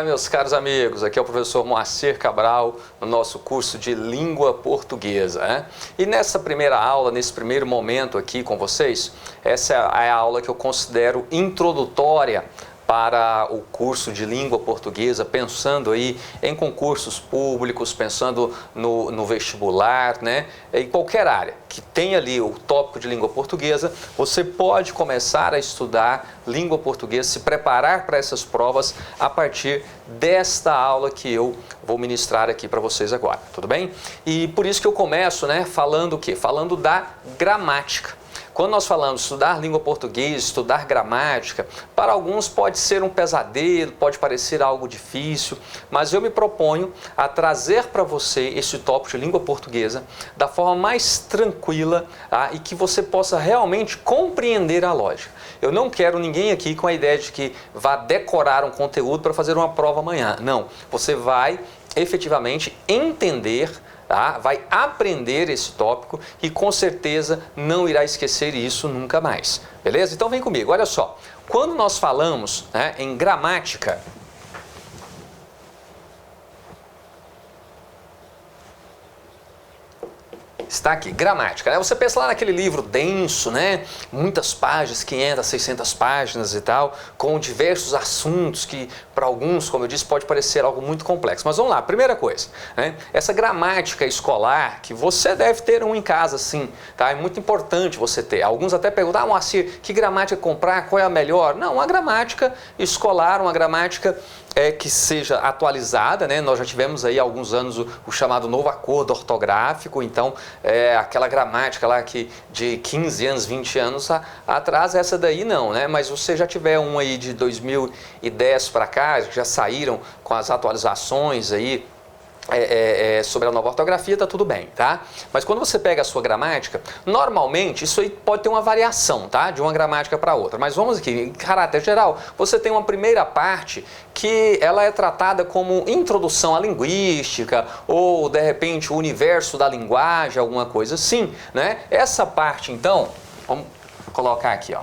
Olá, meus caros amigos, aqui é o professor Moacir Cabral, no nosso curso de Língua Portuguesa, né? E nessa primeira aula, nesse primeiro momento aqui com vocês, essa é a aula que eu considero introdutória para o curso de língua portuguesa, pensando aí em concursos públicos, pensando no vestibular, né? Em qualquer área que tenha ali o tópico de língua portuguesa, você pode começar a estudar língua portuguesa, se preparar para essas provas a partir desta aula que eu vou ministrar aqui para vocês agora, tudo bem? E por isso que eu começo, né, falando o quê? Falando da gramática. Quando nós falamos estudar língua portuguesa, estudar gramática, para alguns pode ser um pesadelo, pode parecer algo difícil, mas eu me proponho a trazer para você esse tópico de língua portuguesa da forma mais tranquila, tá? E que você possa realmente compreender a lógica. Eu não quero ninguém aqui com a ideia de que vá decorar um conteúdo para fazer uma prova amanhã. Não, você vai efetivamente entender, tá? Vai aprender esse tópico e com certeza não irá esquecer isso nunca mais, beleza? Então vem comigo, olha só, quando nós falamos, né, em gramática, está aqui, gramática, né? Você pensa lá naquele livro denso, né? Muitas páginas, 500, 600 páginas e tal, com diversos assuntos que para alguns, como eu disse, pode parecer algo muito complexo. Mas vamos lá, primeira coisa, né? Essa gramática escolar, que você deve ter um em casa, sim, tá? É muito importante você ter. Alguns até perguntam, Moacir, que gramática comprar, qual é a melhor? Não, uma gramática escolar, uma gramática que seja atualizada, né? Nós já tivemos aí há alguns anos o chamado novo acordo ortográfico, então aquela gramática lá que de 15 anos, 20 anos atrás, essa daí não, né? Mas você já tiver um aí de 2010 para cá, que já saíram com as atualizações aí, sobre a nova ortografia, tá tudo bem, tá? Mas quando você pega a sua gramática, normalmente isso aí pode ter uma variação, tá? De uma gramática para outra. Mas vamos aqui, em caráter geral, você tem uma primeira parte que ela é tratada como introdução à linguística ou, de repente, o universo da linguagem, alguma coisa assim, né? Essa parte, então, vamos colocar aqui, ó.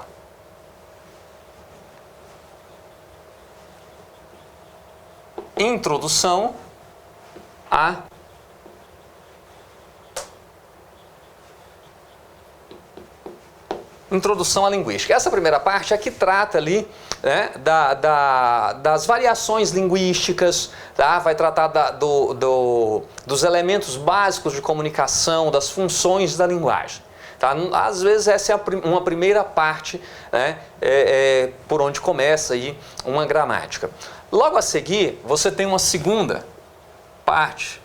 Introdução à introdução à linguística. Essa primeira parte é a que trata ali, né, das variações linguísticas, tá? Vai tratar dos elementos básicos de comunicação, das funções da linguagem. Tá? Às vezes essa é uma primeira parte, né, por onde começa aí uma gramática. Logo a seguir, você tem uma segunda parte,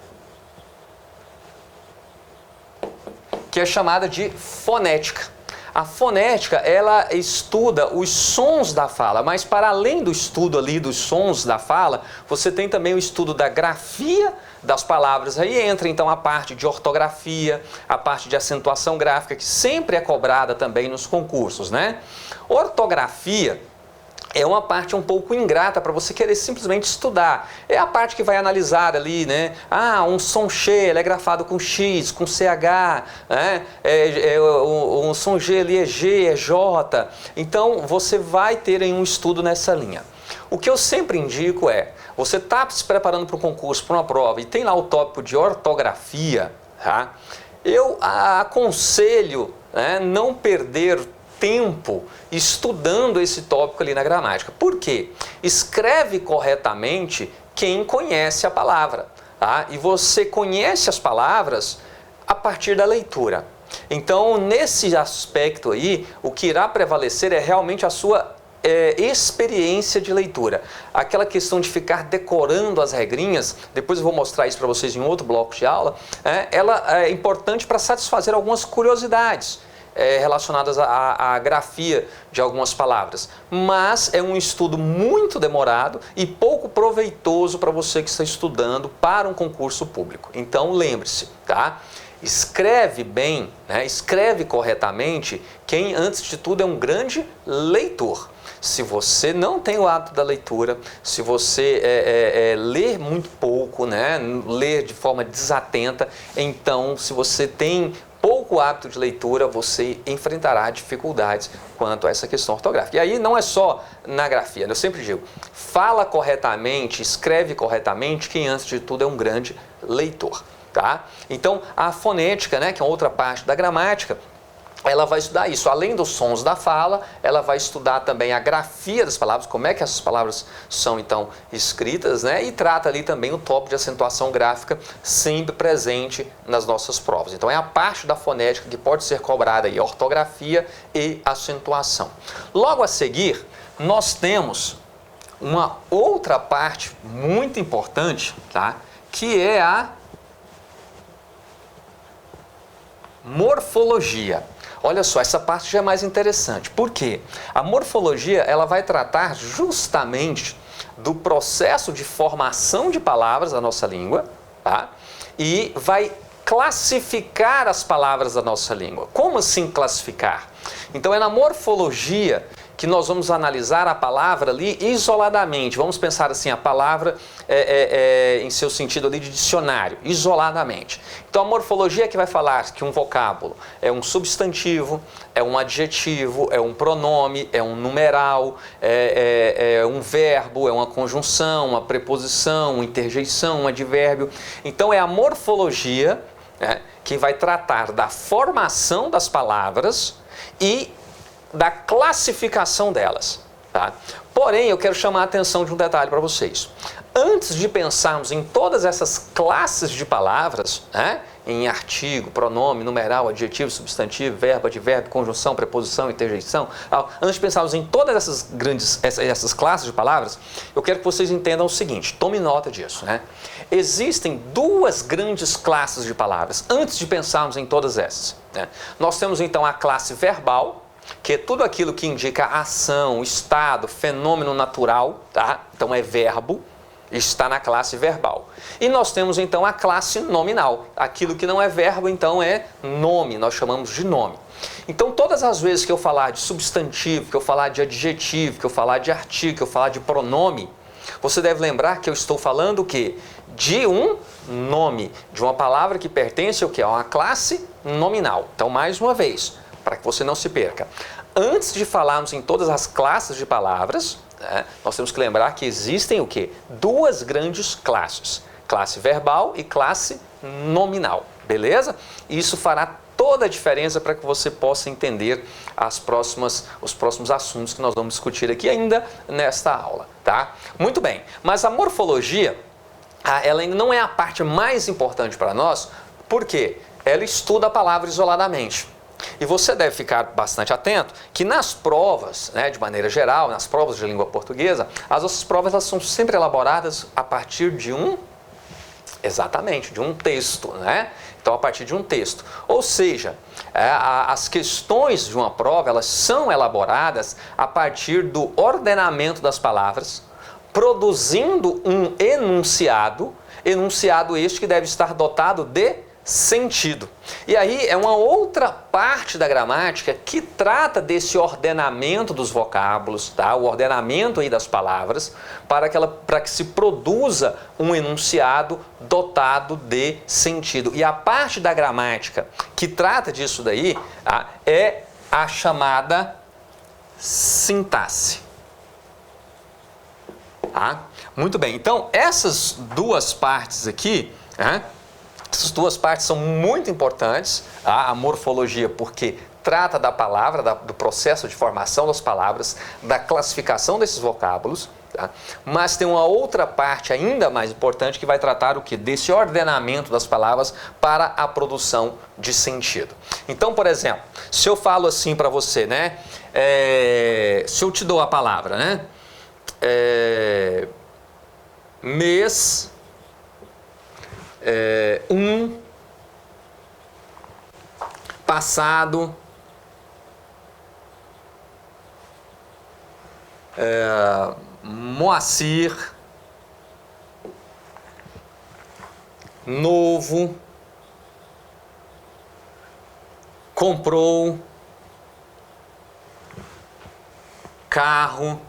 que é chamada de fonética. A fonética, ela estuda os sons da fala, mas para além do estudo ali dos sons da fala, você tem também o estudo da grafia das palavras. Aí entra então a parte de ortografia, a parte de acentuação gráfica, que sempre é cobrada também nos concursos, né? Ortografia é uma parte um pouco ingrata para você querer simplesmente estudar. É a parte que vai analisar ali, né? Um som X, ele é grafado com X, com CH, né? Um som G ali é G, é J. Então, você vai ter um estudo nessa linha. O que eu sempre indico você está se preparando para um concurso, para uma prova, e tem lá o tópico de ortografia, tá? Eu aconselho, né, não perder tempo estudando esse tópico ali na gramática. Por quê? Escreve corretamente quem conhece a palavra, tá? E você conhece as palavras a partir da leitura. Então, nesse aspecto aí, o que irá prevalecer é realmente a sua experiência de leitura. Aquela questão de ficar decorando as regrinhas, depois eu vou mostrar isso para vocês em outro bloco de aula, ela é importante para satisfazer algumas curiosidades relacionadas à grafia de algumas palavras, mas é um estudo muito demorado e pouco proveitoso para você que está estudando para um concurso público. Então lembre-se, tá? Escreve bem, né? Escreve corretamente quem, antes de tudo, é um grande leitor. Se você não tem o hábito da leitura, se você lê muito pouco, né? Ler de forma desatenta, então, se você tem pouco pouco hábito de leitura, você enfrentará dificuldades quanto a essa questão ortográfica. E aí não é só na grafia, eu sempre digo, fala corretamente, escreve corretamente, quem antes de tudo é um grande leitor. Tá? Então, a fonética, né, que é outra parte da gramática, ela vai estudar isso. Além dos sons da fala, ela vai estudar também a grafia das palavras, como é que essas palavras são, então, escritas, né? E trata ali também o tópico de acentuação gráfica, sempre presente nas nossas provas. Então, é a parte da fonética que pode ser cobrada aí, ortografia e acentuação. Logo a seguir, nós temos uma outra parte muito importante, tá? Que é a morfologia. Olha só, essa parte já é mais interessante. Por quê? A morfologia, ela vai tratar justamente do processo de formação de palavras da nossa língua, tá? E vai classificar as palavras da nossa língua. Como assim classificar? Então é na morfologia que nós vamos analisar a palavra ali isoladamente. Vamos pensar assim, a palavra em seu sentido ali de dicionário, isoladamente. Então a morfologia é que vai falar que um vocábulo é um substantivo, é um adjetivo, é um pronome, é um numeral, é um verbo, é uma conjunção, uma preposição, uma interjeição, um advérbio. Então é a morfologia, né, que vai tratar da formação das palavras e da classificação delas. Tá? Porém, eu quero chamar a atenção de um detalhe para vocês. Antes de pensarmos em todas essas classes de palavras, né, em artigo, pronome, numeral, adjetivo, substantivo, verbo, advérbio, conjunção, preposição, interjeição, antes de pensarmos em todas essas classes de palavras, eu quero que vocês entendam o seguinte, tome nota disso, né? Existem duas grandes classes de palavras, antes de pensarmos em todas essas, né? Nós temos então a classe verbal, que é tudo aquilo que indica ação, estado, fenômeno natural, tá? Então é verbo, está na classe verbal. E nós temos então a classe nominal, aquilo que não é verbo, então é nome, nós chamamos de nome. Então todas as vezes que eu falar de substantivo, que eu falar de adjetivo, que eu falar de artigo, que eu falar de pronome, você deve lembrar que eu estou falando o quê? De um nome, de uma palavra que pertence ao quê? A uma classe nominal. Então mais uma vez, para que você não se perca. Antes de falarmos em todas as classes de palavras, né, nós temos que lembrar que existem o quê? Duas grandes classes. Classe verbal e classe nominal. Beleza? Isso fará toda a diferença para que você possa entender os próximos assuntos que nós vamos discutir aqui ainda nesta aula. Tá? Muito bem. Mas a morfologia, ela ainda não é a parte mais importante para nós, porque ela estuda a palavra isoladamente. E você deve ficar bastante atento que nas provas, né, de maneira geral, nas provas de língua portuguesa, as nossas provas elas são sempre elaboradas a partir de um texto, né? Então, a partir de um texto. Ou seja, as questões de uma prova, elas são elaboradas a partir do ordenamento das palavras, produzindo um enunciado este que deve estar dotado de sentido. E aí é uma outra parte da gramática que trata desse ordenamento dos vocábulos, tá? O ordenamento aí das palavras, para que se produza um enunciado dotado de sentido. E a parte da gramática que trata disso daí, tá? É a chamada sintaxe. Tá? Muito bem, então essas duas partes aqui, essas duas partes são muito importantes, a morfologia porque trata da palavra, do processo de formação das palavras, da classificação desses vocábulos, tá? Mas tem uma outra parte ainda mais importante que vai tratar o quê? Desse ordenamento das palavras para a produção de sentido. Então, por exemplo, se eu falo assim para você, né? Se eu te dou a palavra, né? Mês... passado, Moacir, novo, comprou, carro.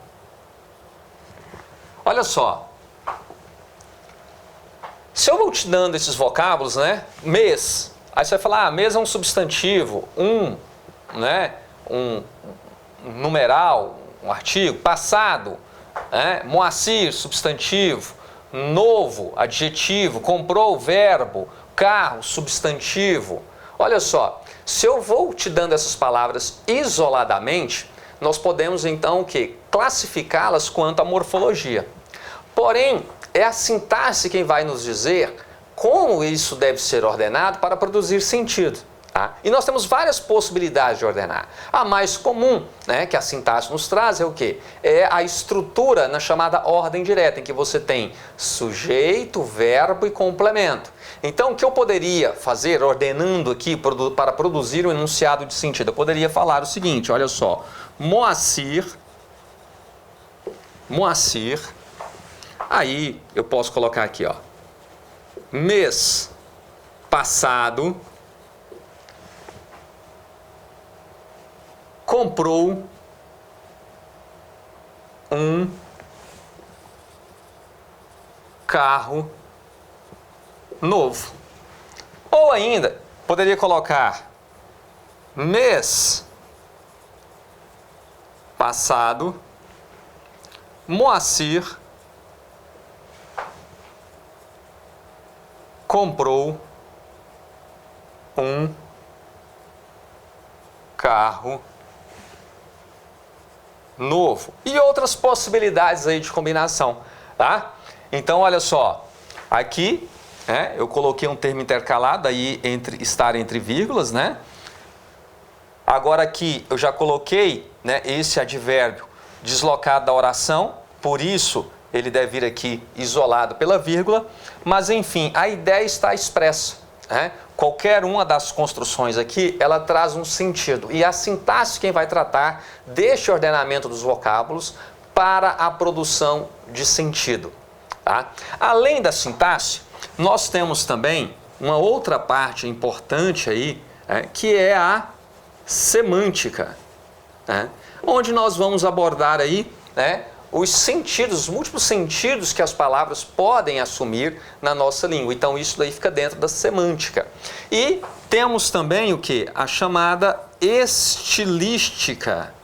Olha só. Se eu vou te dando esses vocábulos, né? Mês, Aí você vai falar, mesa é um substantivo, né? Um numeral, um artigo, passado, né? Moacir, substantivo, novo, adjetivo, comprou, verbo, carro, substantivo. Olha só, se eu vou te dando essas palavras isoladamente, nós podemos então o quê? Classificá-las quanto à morfologia. Porém, é a sintaxe quem vai nos dizer como isso deve ser ordenado para produzir sentido. Tá? E nós temos várias possibilidades de ordenar. A mais comum, né, que a sintaxe nos traz é o quê? É a estrutura na chamada ordem direta, em que você tem sujeito, verbo e complemento. Então, o que eu poderia fazer ordenando aqui para produzir um enunciado de sentido? Eu poderia falar o seguinte, olha só. Moacir, aí eu posso colocar aqui, ó. Mês passado comprou um carro novo. Ou ainda, poderia colocar mês passado, Moacir comprou um carro novo. E outras possibilidades aí de combinação, tá? Então, olha só, aqui eu coloquei um termo intercalado aí estar entre vírgulas, né? Agora aqui eu já coloquei, né, esse advérbio deslocado da oração, por isso ele deve vir aqui isolado pela vírgula, mas enfim, a ideia está expressa, né? Qualquer uma das construções aqui, ela traz um sentido, e a sintaxe quem vai tratar deste ordenamento dos vocábulos para a produção de sentido, tá? Além da sintaxe, nós temos também uma outra parte importante aí, que é a semântica, né? Onde nós vamos abordar aí, né, os sentidos, os múltiplos sentidos que as palavras podem assumir na nossa língua. Então isso daí fica dentro da semântica. E temos também o que? A chamada estilística.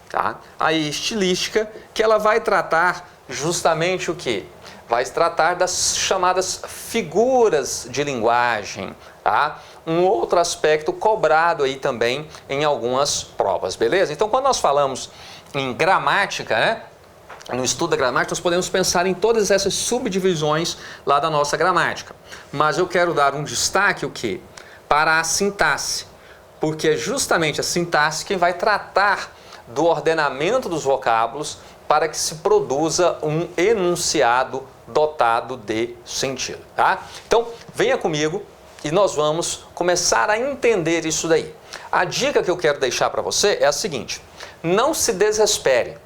Tá? A estilística, que ela vai tratar justamente o que? Vai tratar das chamadas figuras de linguagem, tá? Um outro aspecto cobrado aí também em algumas provas, beleza? Então, quando nós falamos em gramática, né? No estudo da gramática, nós podemos pensar em todas essas subdivisões lá da nossa gramática. Mas eu quero dar um destaque, o quê? Para a sintaxe, porque é justamente a sintaxe quem vai tratar do ordenamento dos vocábulos para que se produza um enunciado dotado de sentido, tá? Então, venha comigo e nós vamos começar a entender isso daí. A dica que eu quero deixar para você é a seguinte: não se desespere,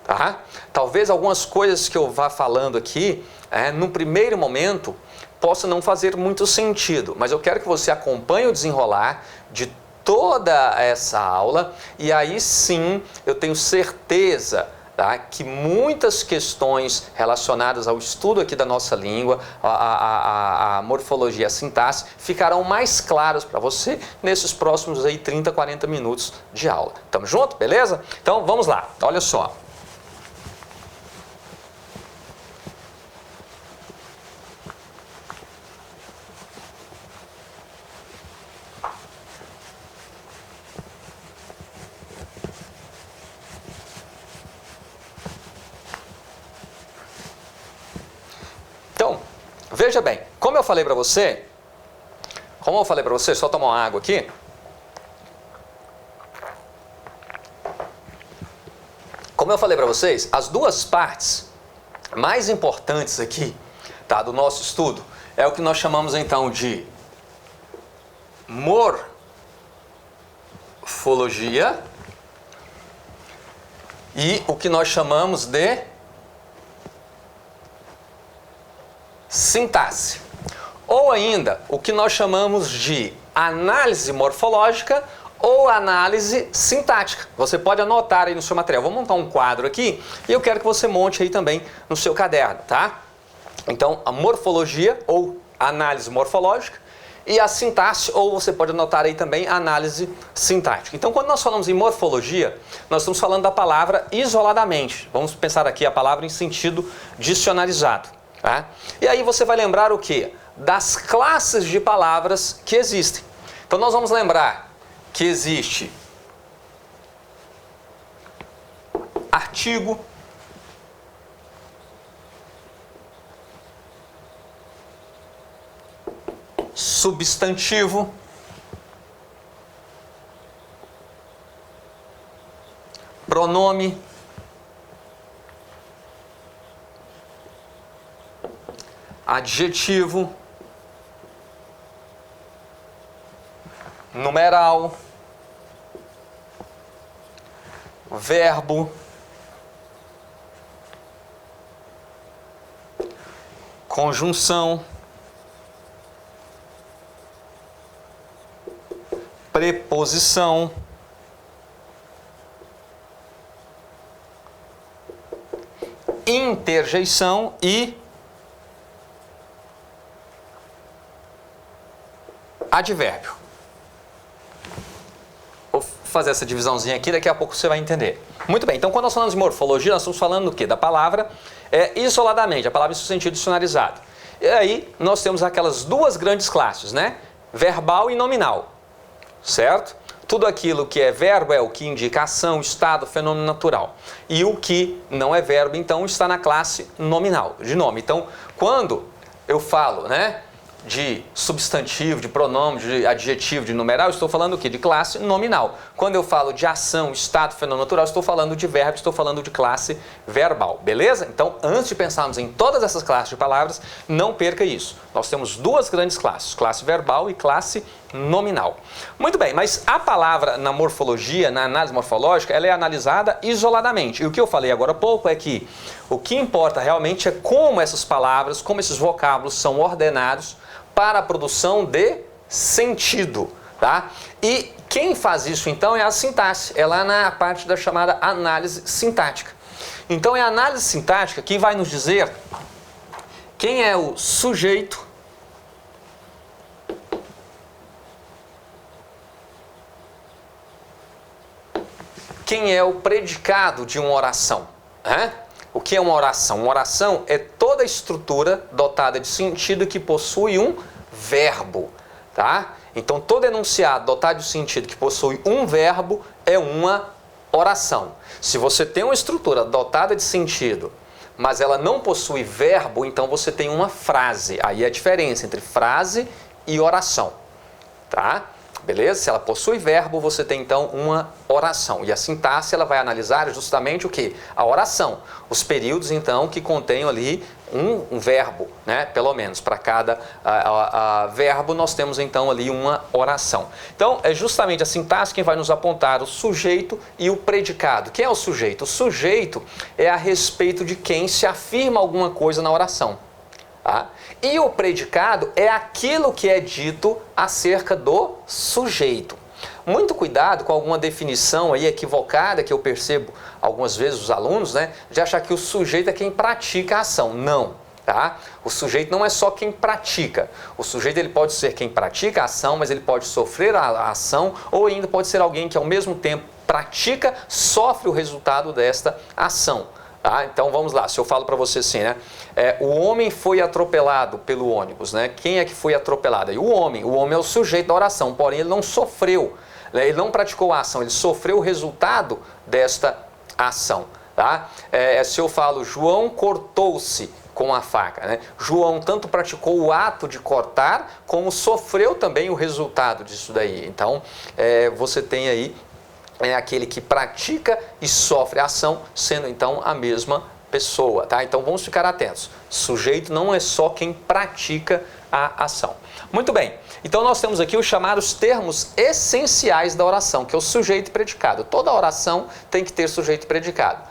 tá? Talvez algumas coisas que eu vá falando aqui, no primeiro momento, possa não fazer muito sentido, mas eu quero que você acompanhe o desenrolar de toda essa aula e aí sim eu tenho certeza, tá, que muitas questões relacionadas ao estudo aqui da nossa língua, a morfologia, a sintaxe, ficarão mais claras para você nesses próximos aí 30, 40 minutos de aula. Tamo junto? Beleza? Então vamos lá, olha só. Então, veja bem, como eu falei para você, só tomar uma água aqui. Como eu falei para vocês, as duas partes mais importantes aqui, tá, do nosso estudo é o que nós chamamos então de morfologia e o que nós chamamos de sintaxe, ou ainda o que nós chamamos de análise morfológica ou análise sintática. Você pode anotar aí no seu material. Vou montar um quadro aqui e eu quero que você monte aí também no seu caderno, tá? Então, a morfologia ou análise morfológica, e a sintaxe, ou você pode anotar aí também a análise sintática. Então, quando nós falamos em morfologia, nós estamos falando da palavra isoladamente. Vamos pensar aqui a palavra em sentido dicionarizado. Tá? E aí você vai lembrar o quê? Das classes de palavras que existem. Então, nós vamos lembrar que existe artigo, substantivo, pronome, adjetivo, numeral, verbo, conjunção, preposição, interjeição e advérbio. Vou fazer essa divisãozinha aqui, daqui a pouco você vai entender. Muito bem, então quando nós falamos de morfologia, nós estamos falando do quê? Da palavra isoladamente, a palavra em seu sentido dicionarizado. E aí nós temos aquelas duas grandes classes, né? Verbal e nominal, certo? Tudo aquilo que é verbo é o que indica ação, estado, fenômeno natural. E o que não é verbo, então, está na classe nominal, de nome. Então, quando eu falo, né, de substantivo, de pronome, de adjetivo, de numeral, estou falando o quê? De classe nominal. Quando eu falo de ação, estado, fenômeno natural, estou falando de verbo, estou falando de classe verbal, beleza? Então, antes de pensarmos em todas essas classes de palavras, não perca isso. Nós temos duas grandes classes, classe verbal e classe nominal. Muito bem, mas a palavra na morfologia, na análise morfológica, ela é analisada isoladamente. E o que eu falei agora há pouco é que o que importa realmente é como essas palavras, como esses vocábulos são ordenados para a produção de sentido, tá? E quem faz isso então é a sintaxe, é lá na parte da chamada análise sintática. Então é a análise sintática que vai nos dizer quem é o sujeito, quem é o predicado de uma oração, né? O que é uma oração? Uma oração é toda estrutura dotada de sentido que possui um verbo, tá? Então, todo enunciado dotado de sentido que possui um verbo é uma oração. Se você tem uma estrutura dotada de sentido, mas ela não possui verbo, então você tem uma frase. Aí é a diferença entre frase e oração, tá? Beleza? Se ela possui verbo, você tem então uma oração. E a sintaxe ela vai analisar justamente o que? A oração. Os períodos então que contêm ali um verbo, né? Pelo menos para cada verbo nós temos então ali uma oração. Então é justamente a sintaxe quem vai nos apontar o sujeito e o predicado. Quem é o sujeito? O sujeito é a respeito de quem se afirma alguma coisa na oração. Tá? E o predicado é aquilo que é dito acerca do sujeito. Muito cuidado com alguma definição aí equivocada que eu percebo algumas vezes os alunos, né, de achar que o sujeito é quem pratica a ação. Não, tá? O sujeito não é só quem pratica. O sujeito ele pode ser quem pratica a ação, mas ele pode sofrer a ação ou ainda pode ser alguém que ao mesmo tempo pratica, sofre o resultado desta ação. Tá? Então vamos lá, se eu falo para você assim, né? O homem foi atropelado pelo ônibus, né? Quem é que foi atropelado? O homem é o sujeito da oração, porém ele não sofreu, né? Ele não praticou a ação, ele sofreu o resultado desta ação. Tá? Se eu falo João cortou-se com a faca, né? João tanto praticou o ato de cortar, como sofreu também o resultado disso daí. Então você tem aí aquele que pratica e sofre a ação, sendo então a mesma pessoa, tá? Então vamos ficar atentos. Sujeito não é só quem pratica a ação. Muito bem, então nós temos aqui os chamados termos essenciais da oração, que é o sujeito e predicado. Toda oração tem que ter sujeito e predicado.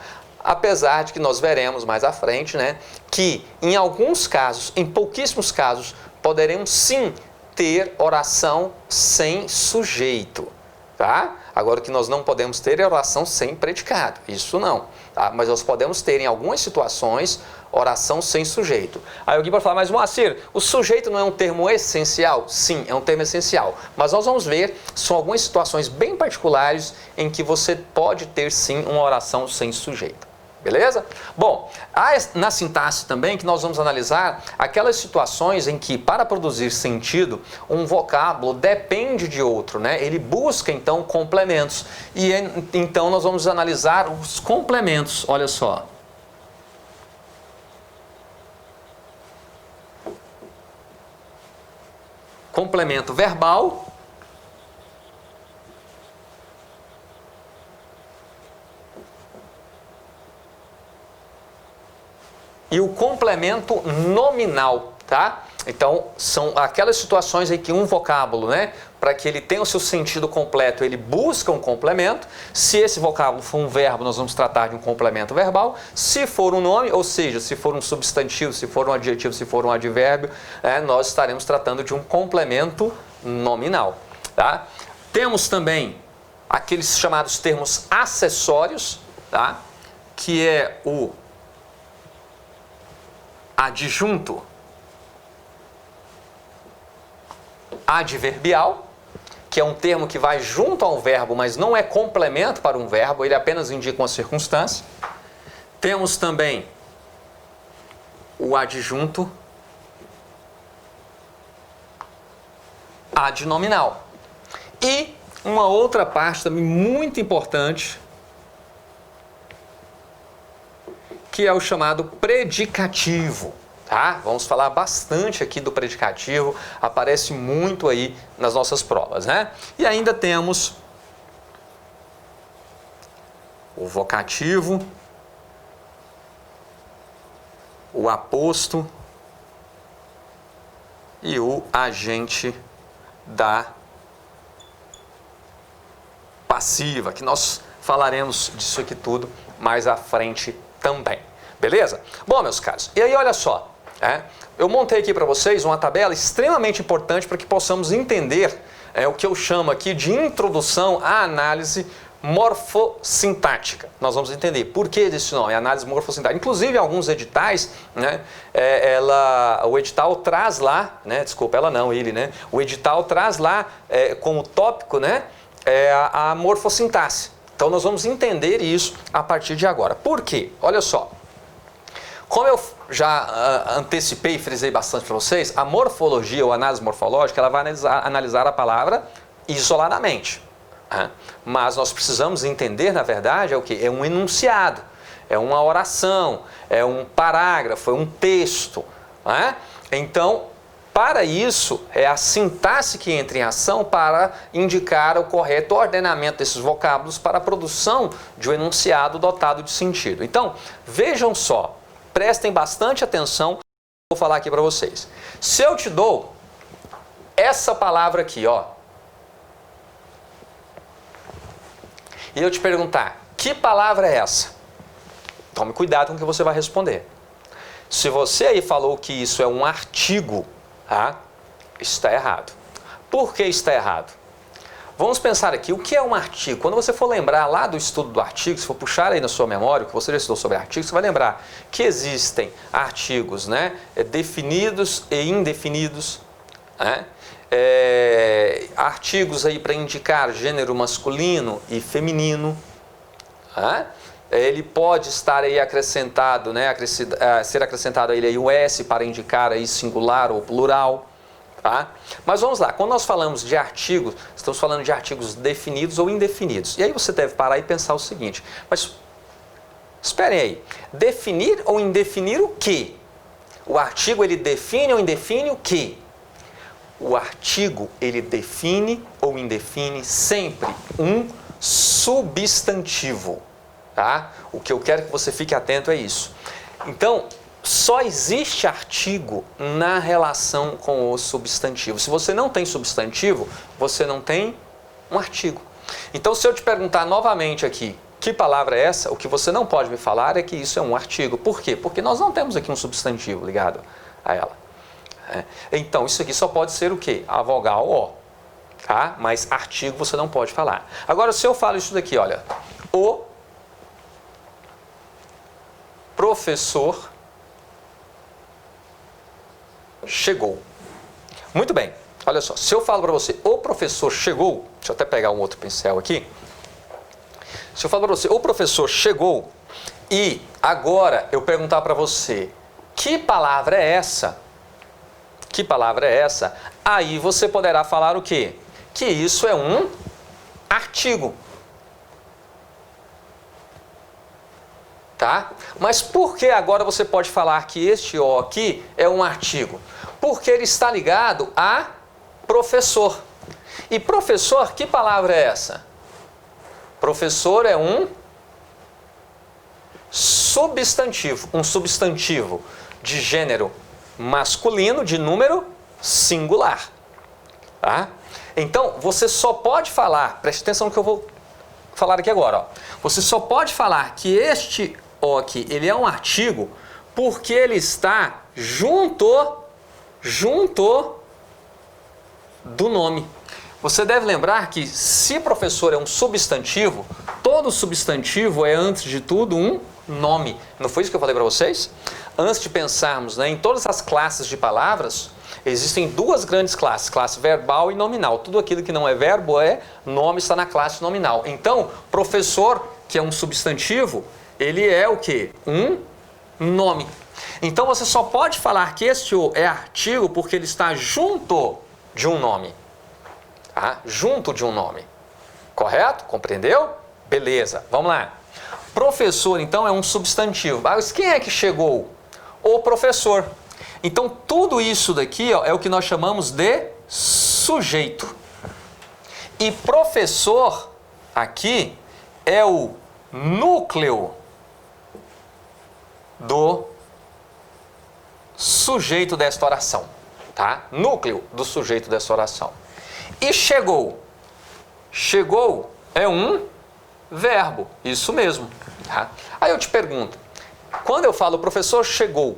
Apesar de que nós veremos mais à frente, né, que em alguns casos, em pouquíssimos casos, poderemos sim ter oração sem sujeito. Tá? Agora, o que nós não podemos ter é oração sem predicado. Isso não. Tá? Mas nós podemos ter, em algumas situações, oração sem sujeito. Aí alguém pode falar, mas Moacir, o sujeito não é um termo essencial? Sim, é um termo essencial. Mas nós vamos ver, são algumas situações bem particulares em que você pode ter, sim, uma oração sem sujeito. Beleza? Bom, há na sintaxe também que nós vamos analisar aquelas situações em que, para produzir sentido, um vocábulo depende de outro, né? Ele busca, então, complementos. E então nós vamos analisar os complementos, olha só. Complemento verbal. E o complemento nominal, tá? Então, são aquelas situações em que um vocábulo, né, para que ele tenha o seu sentido completo, ele busca um complemento. Se esse vocábulo for um verbo, nós vamos tratar de um complemento verbal. Se for um nome, ou seja, se for um substantivo, se for um adjetivo, se for um advérbio, nós estaremos tratando de um complemento nominal, tá? Temos também aqueles chamados termos acessórios, tá? Que é o adjunto adverbial, que é um termo que vai junto ao verbo, mas não é complemento para um verbo, ele apenas indica uma circunstância. Temos também o adjunto adnominal. E uma outra parte também muito importante, que é o chamado predicativo, tá? Vamos falar bastante aqui do predicativo, aparece muito aí nas nossas provas, né? E ainda temos o vocativo, o aposto e o agente da passiva, que nós falaremos disso aqui tudo mais à frente também. Beleza? Bom, meus caros, e aí olha só, eu montei aqui para vocês uma tabela extremamente importante para que possamos entender o que eu chamo aqui de introdução à análise morfossintática. Nós vamos entender por que desse nome, análise morfossintática. Inclusive, alguns editais, né, o edital traz lá, né, desculpa, ela não, ele, né, o edital traz lá como tópico, né, a morfossintaxe. Então, nós vamos entender isso a partir de agora. Por quê? Olha só. Como eu já antecipei e frisei bastante para vocês, a morfologia ou análise morfológica, ela vai analisar a palavra isoladamente. Mas nós precisamos entender, na verdade, é o quê? É um enunciado, é uma oração, é um parágrafo, é um texto. Então, para isso, é a sintaxe que entra em ação para indicar o correto ordenamento desses vocábulos para a produção de um enunciado dotado de sentido. Então, vejam só, prestem bastante atenção, vou falar aqui para vocês. Se eu te dou essa palavra aqui, ó, e eu te perguntar, que palavra é essa? Tome cuidado com o que você vai responder. Se você aí falou que isso é um artigo, está errado. Por que está errado? Vamos pensar aqui, o que é um artigo? Quando você for lembrar lá do estudo do artigo, se for puxar aí na sua memória, o que você já estudou sobre artigos, você vai lembrar que existem artigos, né, definidos e indefinidos, artigos aí para indicar gênero masculino e feminino, ele pode estar aí acrescentado, né, ser acrescentado a ele aí o S para indicar aí singular ou plural. Mas vamos lá, quando nós falamos de artigos, estamos falando de artigos definidos ou indefinidos. E aí você deve parar e pensar o seguinte, mas esperem aí, definir ou indefinir o quê? O artigo ele define ou indefine o quê? O artigo ele define ou indefine sempre um substantivo. O que eu quero que você fique atento é isso. Então, só existe artigo na relação com o substantivo. Se você não tem substantivo, você não tem um artigo. Então, se eu te perguntar novamente aqui, que palavra é essa? O que você não pode me falar é que isso é um artigo. Por quê? Porque nós não temos aqui um substantivo ligado a ela. Então, isso aqui só pode ser o quê? A vogal O. tá? Mas artigo você não pode falar. Agora, se eu falo isso daqui, olha, o professor chegou. Muito bem, olha só, se eu falo para você, o professor chegou, deixa eu até pegar um outro pincel aqui. Se eu falo para você, o professor chegou, e agora eu perguntar para você, que palavra é essa? Que palavra é essa? Aí você poderá falar o quê? Que isso é um artigo. Tá? Mas por que agora você pode falar que este O aqui é um artigo? Porque ele está ligado a professor. E professor, que palavra é essa? Professor é um substantivo. Um substantivo de gênero masculino, de número singular. Tá? Então, você só pode falar, preste atenção no que eu vou falar aqui agora. Ó. Você só pode falar que este O aqui, ele é um artigo porque ele está junto do nome. Você deve lembrar que se professor é um substantivo, todo substantivo é, antes de tudo, um nome. Não foi isso que eu falei para vocês? Antes de pensarmos, né, em todas as classes de palavras, existem duas grandes classes, classe verbal e nominal. Tudo aquilo que não é verbo é nome, está na classe nominal. Então, professor, que é um substantivo, ele é o quê? Um nome. Então, você só pode falar que este O é artigo porque ele está junto de um nome. Tá? Junto de um nome. Correto? Compreendeu? Beleza, vamos lá. Professor, então, é um substantivo. Mas quem é que chegou? O professor. Então, tudo isso daqui, ó, é o que nós chamamos de sujeito. E professor, aqui, é o núcleo do sujeito desta oração. Tá? Núcleo do sujeito dessa oração. E chegou. Chegou é um verbo. Isso mesmo. Tá? Aí eu te pergunto, quando eu falo o professor chegou,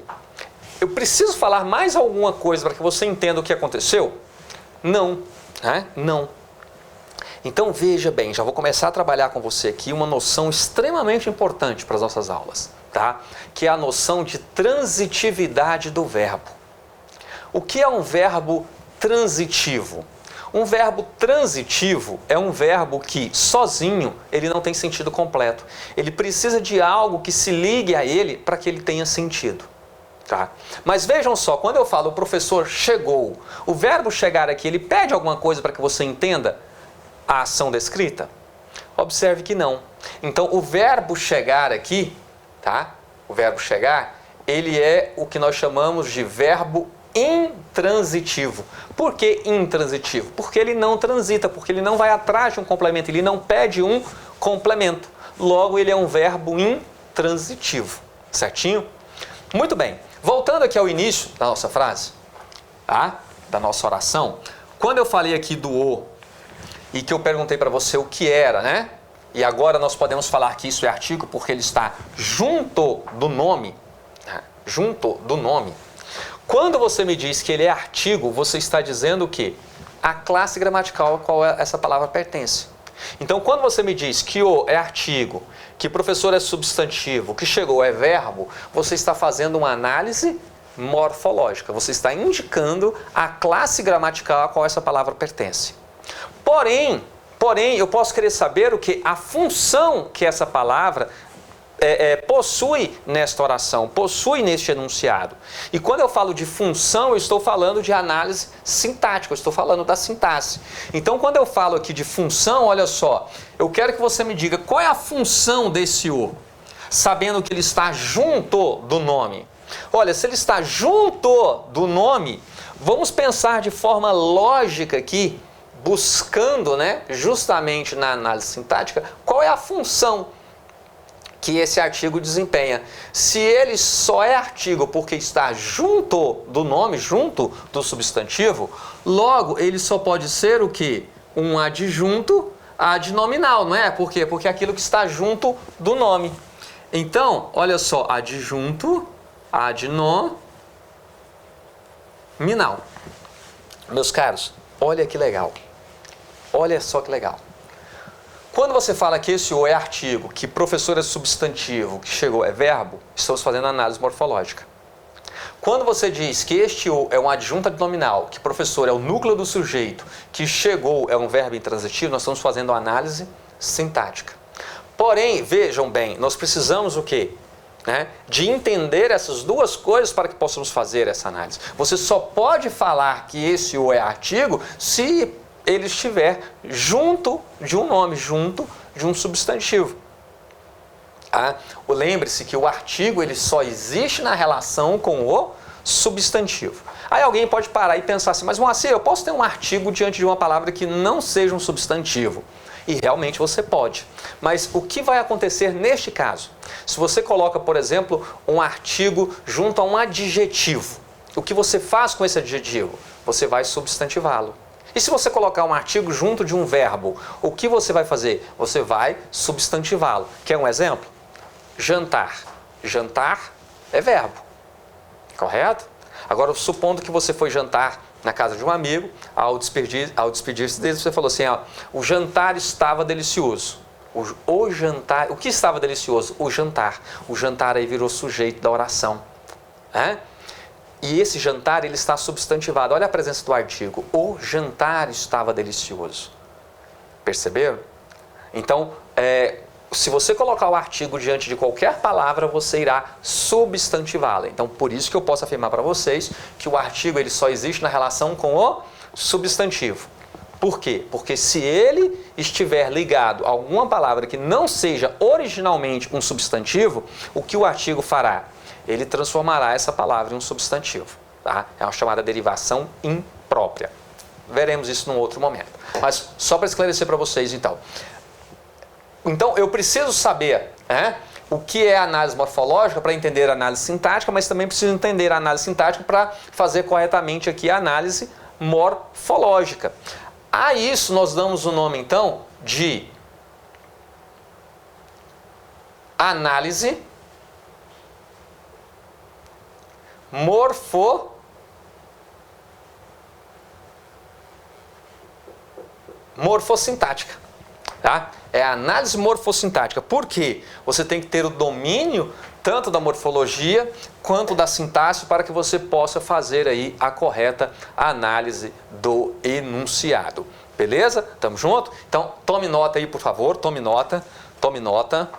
eu preciso falar mais alguma coisa para que você entenda o que aconteceu? Não. Né? Não. Então veja bem, já vou começar a trabalhar com você aqui uma noção extremamente importante para as nossas aulas, tá? Que é a noção de transitividade do verbo. O que é um verbo transitivo? Um verbo transitivo é um verbo que, sozinho, ele não tem sentido completo. Ele precisa de algo que se ligue a ele para que ele tenha sentido. Tá? Mas vejam só, quando eu falo o professor chegou, o verbo chegar aqui, ele pede alguma coisa para que você entenda a ação descrita? Observe que não. Então, o verbo chegar aqui, tá? O verbo chegar, ele é o que nós chamamos de verbo intransitivo. Por que intransitivo? Porque ele não transita, porque ele não vai atrás de um complemento, ele não pede um complemento. Logo, ele é um verbo intransitivo. Certinho? Muito bem. Voltando aqui ao início da nossa frase, tá? Da nossa oração, quando eu falei aqui do O e que eu perguntei para você o que era, né? E agora nós podemos falar que isso é artigo porque ele está junto do nome, né? Junto do nome. Quando você me diz que ele é artigo, você está dizendo que a classe gramatical a qual essa palavra pertence. Então, quando você me diz que o é artigo, que professor é substantivo, que chegou é verbo, você está fazendo uma análise morfológica. Você está indicando a classe gramatical a qual essa palavra pertence. Porém, eu posso querer saber o que? A função que essa palavra possui nesta oração, possui neste enunciado. E quando eu falo de função, eu estou falando de análise sintática, eu estou falando da sintaxe. Então, quando eu falo aqui de função, olha só, eu quero que você me diga qual é a função desse O, sabendo que ele está junto do nome. Olha, se ele está junto do nome, vamos pensar de forma lógica aqui, buscando, né, justamente na análise sintática, qual é a função que esse artigo desempenha. Se ele só é artigo porque está junto do nome, junto do substantivo, logo ele só pode ser o quê? Um adjunto adnominal, não é? Por quê? Porque é aquilo que está junto do nome. Então, olha só, adjunto adnominal. Meus caros, olha que legal. Olha só que legal. Quando você fala que esse o é artigo, que professor é substantivo, que chegou é verbo, estamos fazendo análise morfológica. Quando você diz que este o é um adjunto adnominal, que professor é o núcleo do sujeito, que chegou é um verbo intransitivo, nós estamos fazendo análise sintática. Porém, vejam bem, nós precisamos o quê? De entender essas duas coisas para que possamos fazer essa análise. Você só pode falar que esse o é artigo se ele estiver junto de um nome, junto de um substantivo. Lembre-se que o artigo ele só existe na relação com o substantivo. Aí alguém pode parar e pensar assim, mas Moacir, eu posso ter um artigo diante de uma palavra que não seja um substantivo? E realmente você pode. Mas o que vai acontecer neste caso? Se você coloca, por exemplo, um artigo junto a um adjetivo, o que você faz com esse adjetivo? Você vai substantivá-lo. E se você colocar um artigo junto de um verbo, o que você vai fazer? Você vai substantivá-lo. Quer um exemplo? Jantar. Jantar é verbo, correto? Agora, supondo que você foi jantar na casa de um amigo, ao despedir-se dele, você falou assim, o jantar estava delicioso. O jantar, o que estava delicioso? O jantar. O jantar aí virou sujeito da oração. E esse jantar, ele está substantivado. Olha a presença do artigo. O jantar estava delicioso. Perceberam? Então, se você colocar o artigo diante de qualquer palavra, você irá substantivá-la. Então, por isso que eu posso afirmar para vocês que o artigo ele só existe na relação com o substantivo. Por quê? Porque se ele estiver ligado a alguma palavra que não seja originalmente um substantivo, o que o artigo fará? Ele transformará essa palavra em um substantivo. Tá? É uma chamada derivação imprópria. Veremos isso num outro momento. Mas só para esclarecer para vocês, então. Então, eu preciso saber o que é análise morfológica para entender a análise sintática, mas também preciso entender a análise sintática para fazer corretamente aqui a análise morfológica. A isso nós damos o nome, então, de análise morfossintática. Tá? É a análise morfossintática. Por quê? Você tem que ter o domínio tanto da morfologia quanto da sintaxe para que você possa fazer aí a correta análise do enunciado. Beleza? Tamo junto? Então, tome nota aí, por favor. Tome nota. Tome nota.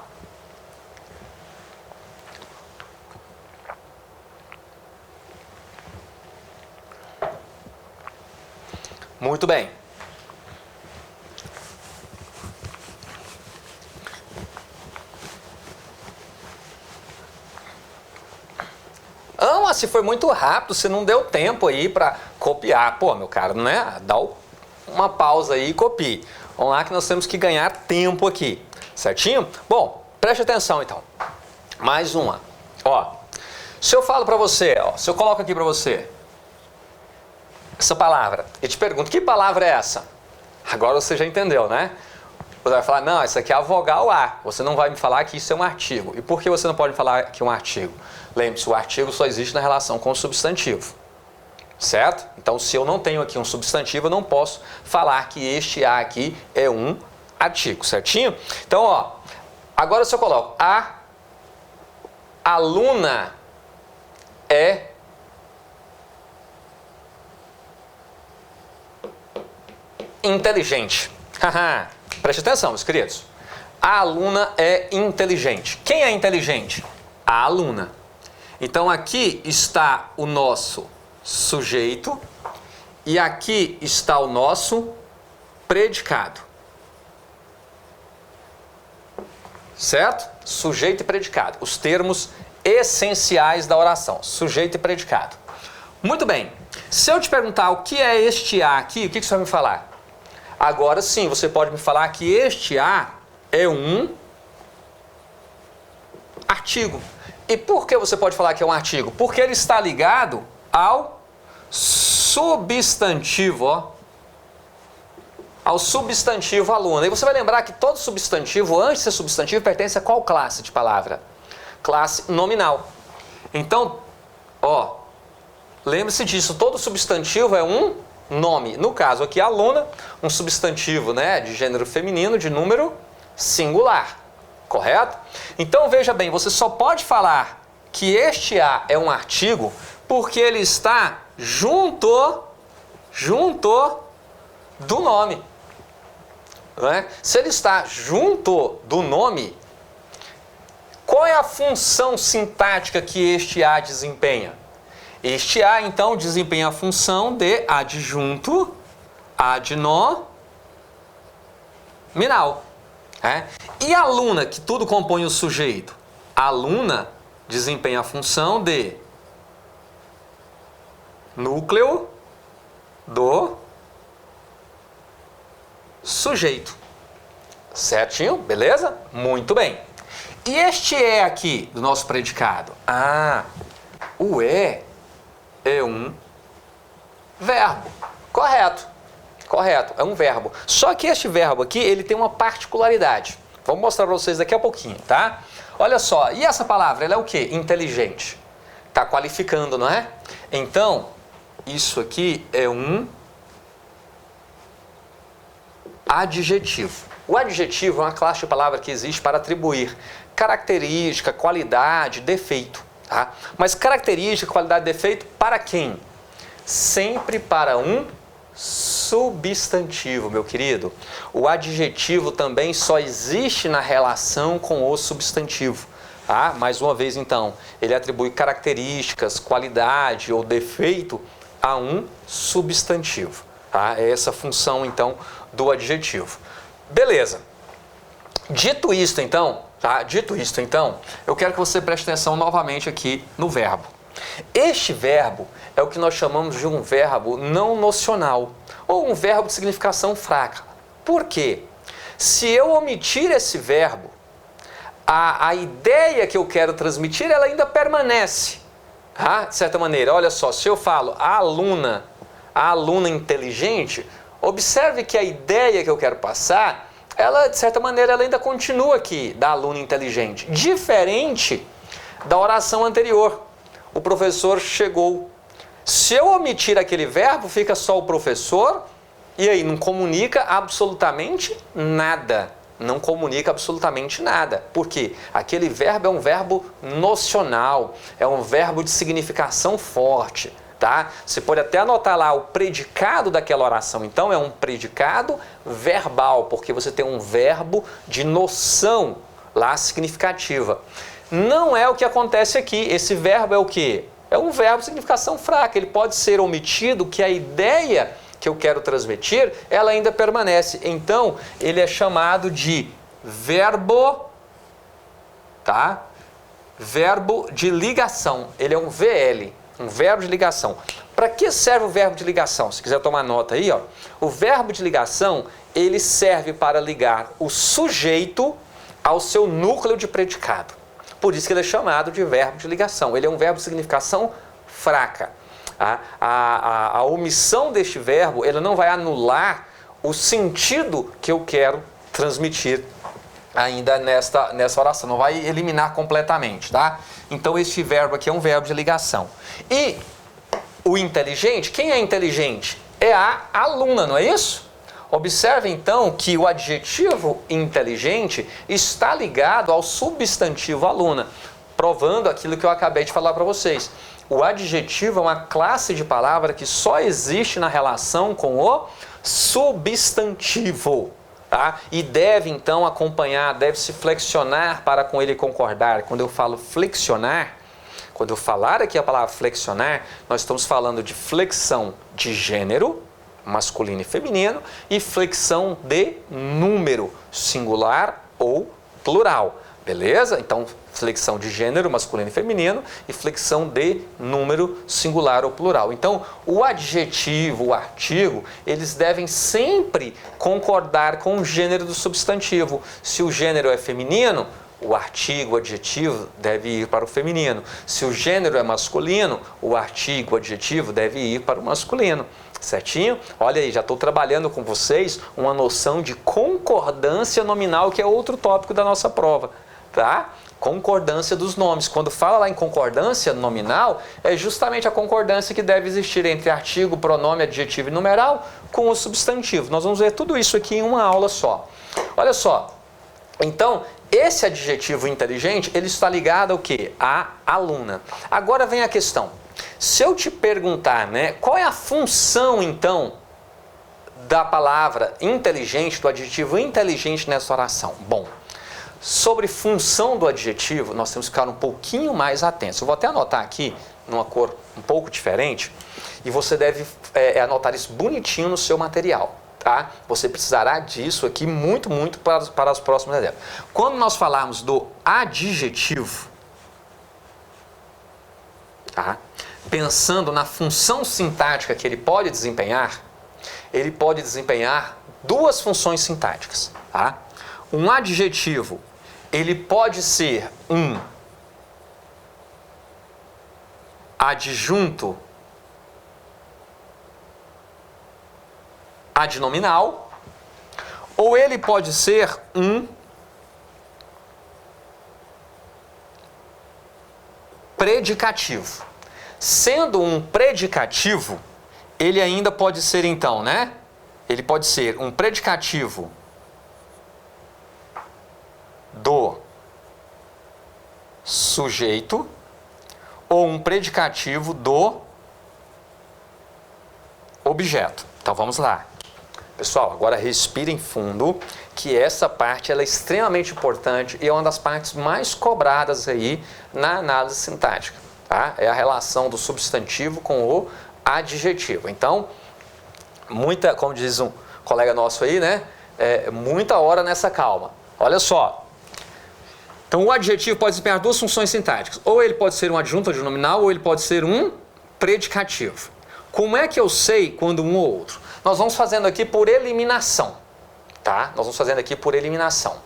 Muito bem. Se foi muito rápido, você não deu tempo aí para copiar. Pô, meu cara, né? Dá uma pausa aí e copie. Vamos lá que nós temos que ganhar tempo aqui. Certinho? Bom, preste atenção então. Mais uma. Se eu falo para você, se eu coloco aqui para você essa palavra e te pergunto, que palavra é essa? Agora você já entendeu, né? Você vai falar, não, isso aqui é a vogal A. Você não vai me falar que isso é um artigo. E por que você não pode falar que é um artigo? Lembre-se, o artigo só existe na relação com o substantivo. Certo? Então, se eu não tenho aqui um substantivo, eu não posso falar que este A aqui é um artigo. Certinho? Então, agora se eu coloco a aluna é inteligente. Preste atenção, meus queridos. A aluna é inteligente. Quem é inteligente? A aluna. Então, aqui está o nosso sujeito e aqui está o nosso predicado. Certo? Sujeito e predicado. Os termos essenciais da oração. Sujeito e predicado. Muito bem. Se eu te perguntar o que é este A aqui, o que você vai me falar? Agora sim, você pode me falar que este A é um artigo. E por que você pode falar que é um artigo? Porque ele está ligado ao substantivo, ao substantivo aluna. E você vai lembrar que todo substantivo, antes de ser substantivo, pertence a qual classe de palavra? Classe nominal. Então, lembre-se disso, todo substantivo é um nome. No caso aqui, aluna, um substantivo, né, de gênero feminino, de número singular. Correto? Então, veja bem, você só pode falar que este a é um artigo porque ele está junto do nome. Né? Se ele está junto do nome, qual é a função sintática que este a desempenha? Este a, então, desempenha a função de adjunto adnominal. E aluna, que tudo compõe o sujeito? Aluna desempenha a função de núcleo do sujeito. Certinho? Beleza? Muito bem. E este é aqui do nosso predicado? O é um verbo. Correto. Correto, é um verbo. Só que este verbo aqui, ele tem uma particularidade. Vamos mostrar para vocês daqui a pouquinho, tá? Olha só, e essa palavra, ela é o quê? Inteligente. Tá qualificando, não é? Então, isso aqui é um adjetivo. O adjetivo é uma classe de palavra que existe para atribuir característica, qualidade, defeito, tá? Mas característica, qualidade, defeito para quem? Sempre para um substantivo, meu querido. O adjetivo também só existe na relação com o substantivo. Tá? Mais uma vez, então, ele atribui características, qualidade ou defeito a um substantivo. Tá? É essa função, então, do adjetivo. Beleza. Dito isto, então, eu quero que você preste atenção novamente aqui no verbo. Este verbo é o que nós chamamos de um verbo não nocional, ou um verbo de significação fraca. Por quê? Se eu omitir esse verbo, a ideia que eu quero transmitir, ela ainda permanece. Tá? De certa maneira, olha só, se eu falo a aluna inteligente, observe que a ideia que eu quero passar, ela, de certa maneira, ela ainda continua aqui, da aluna inteligente. Diferente da oração anterior. O professor chegou. Se eu omitir aquele verbo, fica só o professor e aí não comunica absolutamente nada. Não comunica absolutamente nada. Por quê? Aquele verbo é um verbo nocional, é um verbo de significação forte. Tá? Você pode até anotar lá o predicado daquela oração. Então é um predicado verbal, porque você tem um verbo de noção lá significativa. Não é o que acontece aqui. Esse verbo é o quê? É um verbo de significação fraca. Ele pode ser omitido, que a ideia que eu quero transmitir, ela ainda permanece. Então, ele é chamado de verbo, tá? Verbo de ligação. Ele é um VL, um verbo de ligação. Para que serve o verbo de ligação? Se quiser tomar nota aí, ó. O verbo de ligação, ele serve para ligar o sujeito ao seu núcleo de predicado. Por isso que ele é chamado de verbo de ligação. Ele é um verbo de significação fraca. A omissão deste verbo, ele não vai anular o sentido que eu quero transmitir ainda nessa oração. Não vai eliminar completamente, tá? Então, este verbo aqui é um verbo de ligação. E o inteligente, quem é inteligente? É a aluna, não é isso? Observe, então, que o adjetivo inteligente está ligado ao substantivo aluna, provando aquilo que eu acabei de falar para vocês. O adjetivo é uma classe de palavra que só existe na relação com o substantivo. Tá? E deve, então, acompanhar, deve se flexionar para com ele concordar. Quando eu falo flexionar, quando eu falar aqui a palavra flexionar, nós estamos falando de flexão de gênero, masculino e feminino, e flexão de número, singular ou plural. Beleza? Então, flexão de gênero, masculino e feminino, e flexão de número, singular ou plural. Então, o adjetivo, o artigo, eles devem sempre concordar com o gênero do substantivo. Se o gênero é feminino, o artigo, o adjetivo deve ir para o feminino. Se o gênero é masculino, o artigo, o adjetivo deve ir para o masculino. Certinho? Olha aí, já estou trabalhando com vocês uma noção de concordância nominal, que é outro tópico da nossa prova. Tá? Concordância dos nomes. Quando fala lá em concordância nominal, é justamente a concordância que deve existir entre artigo, pronome, adjetivo e numeral com o substantivo. Nós vamos ver tudo isso aqui em uma aula só. Olha só. Então, esse adjetivo inteligente, ele está ligado ao quê? À aluna. Agora vem a questão. Se eu te perguntar, né, qual é a função, então, da palavra inteligente, do adjetivo inteligente nessa oração? Bom, sobre função do adjetivo, nós temos que ficar um pouquinho mais atentos. Eu vou até anotar aqui, numa cor um pouco diferente, e você deve anotar isso bonitinho no seu material, tá? Você precisará disso aqui muito para as próximas etapas. Quando nós falarmos do adjetivo, tá? Pensando na função sintática que ele pode desempenhar duas funções sintáticas, tá? Um adjetivo, ele pode ser um adjunto adnominal, ou ele pode ser um predicativo. Sendo um predicativo, ele ainda pode ser então, né? Ele pode ser um predicativo do sujeito ou um predicativo do objeto. Então vamos lá. Pessoal, agora respirem fundo, que essa parte ela é extremamente importante e é uma das partes mais cobradas aí na análise sintática, tá? É a relação do substantivo com o adjetivo. Então, como diz um colega nosso aí, né? Muita hora nessa calma. Olha só. Então, o adjetivo pode desempenhar duas funções sintáticas. Ou ele pode ser um adjunto adnominal, ou ele pode ser um predicativo. Como é que eu sei quando um ou outro? Nós vamos fazendo aqui por eliminação, tá? Nós vamos fazendo aqui por eliminação.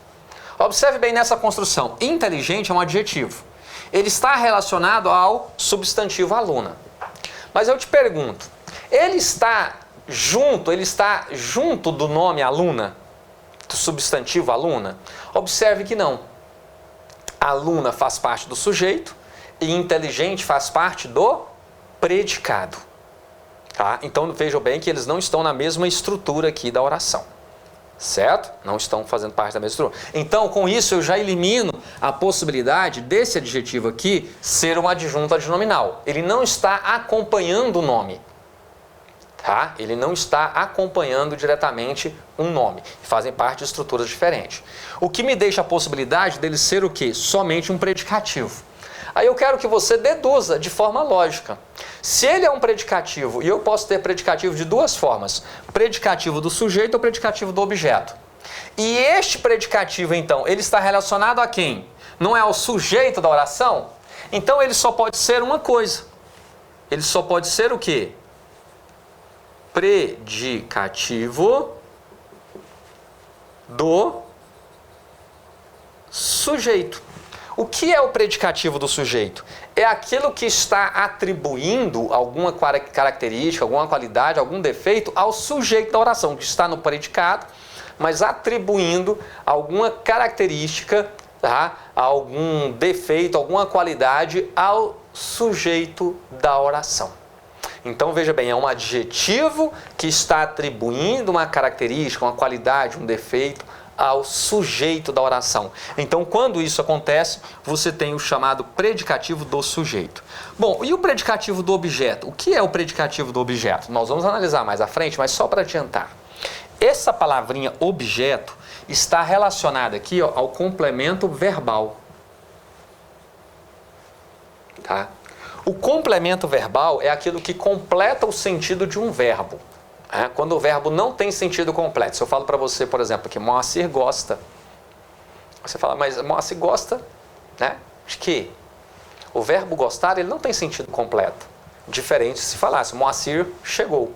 Observe bem nessa construção. Inteligente é um adjetivo. Ele está relacionado ao substantivo aluna. Mas eu te pergunto, ele está junto do nome aluna, do substantivo aluna? Observe que não. Aluna faz parte do sujeito e inteligente faz parte do predicado. Tá? Então vejam bem que eles não estão na mesma estrutura aqui da oração. Certo? Não estão fazendo parte da mesma estrutura. Então, com isso, eu já elimino a possibilidade desse adjetivo aqui ser um adjunto adnominal. Ele não está acompanhando o nome. Tá? Ele não está acompanhando diretamente um nome. Fazem parte de estruturas diferentes. O que me deixa a possibilidade dele ser o quê? Somente um predicativo. Aí eu quero que você deduza de forma lógica. Se ele é um predicativo, e eu posso ter predicativo de duas formas, predicativo do sujeito ou predicativo do objeto. E este predicativo, então, ele está relacionado a quem? Não é ao sujeito da oração? Então ele só pode ser uma coisa. Ele só pode ser o quê? Predicativo do sujeito. O que é o predicativo do sujeito? É aquilo que está atribuindo alguma característica, alguma qualidade, algum defeito ao sujeito da oração, que está no predicado, mas atribuindo alguma característica, tá? Algum defeito, alguma qualidade ao sujeito da oração. Então veja bem, é um adjetivo que está atribuindo uma característica, uma qualidade, um defeito ao sujeito da oração. Então, quando isso acontece, você tem o chamado predicativo do sujeito. Bom, e o predicativo do objeto? O que é o predicativo do objeto? Nós vamos analisar mais à frente, mas só para adiantar. Essa palavrinha objeto está relacionada aqui, ó, ao complemento verbal. Tá? O complemento verbal é aquilo que completa o sentido de um verbo. Quando o verbo não tem sentido completo. Se eu falo para você, por exemplo, que Moacir gosta, você fala, mas Moacir gosta, né? De quê? O verbo gostar, ele não tem sentido completo. Diferente se falasse, Moacir chegou.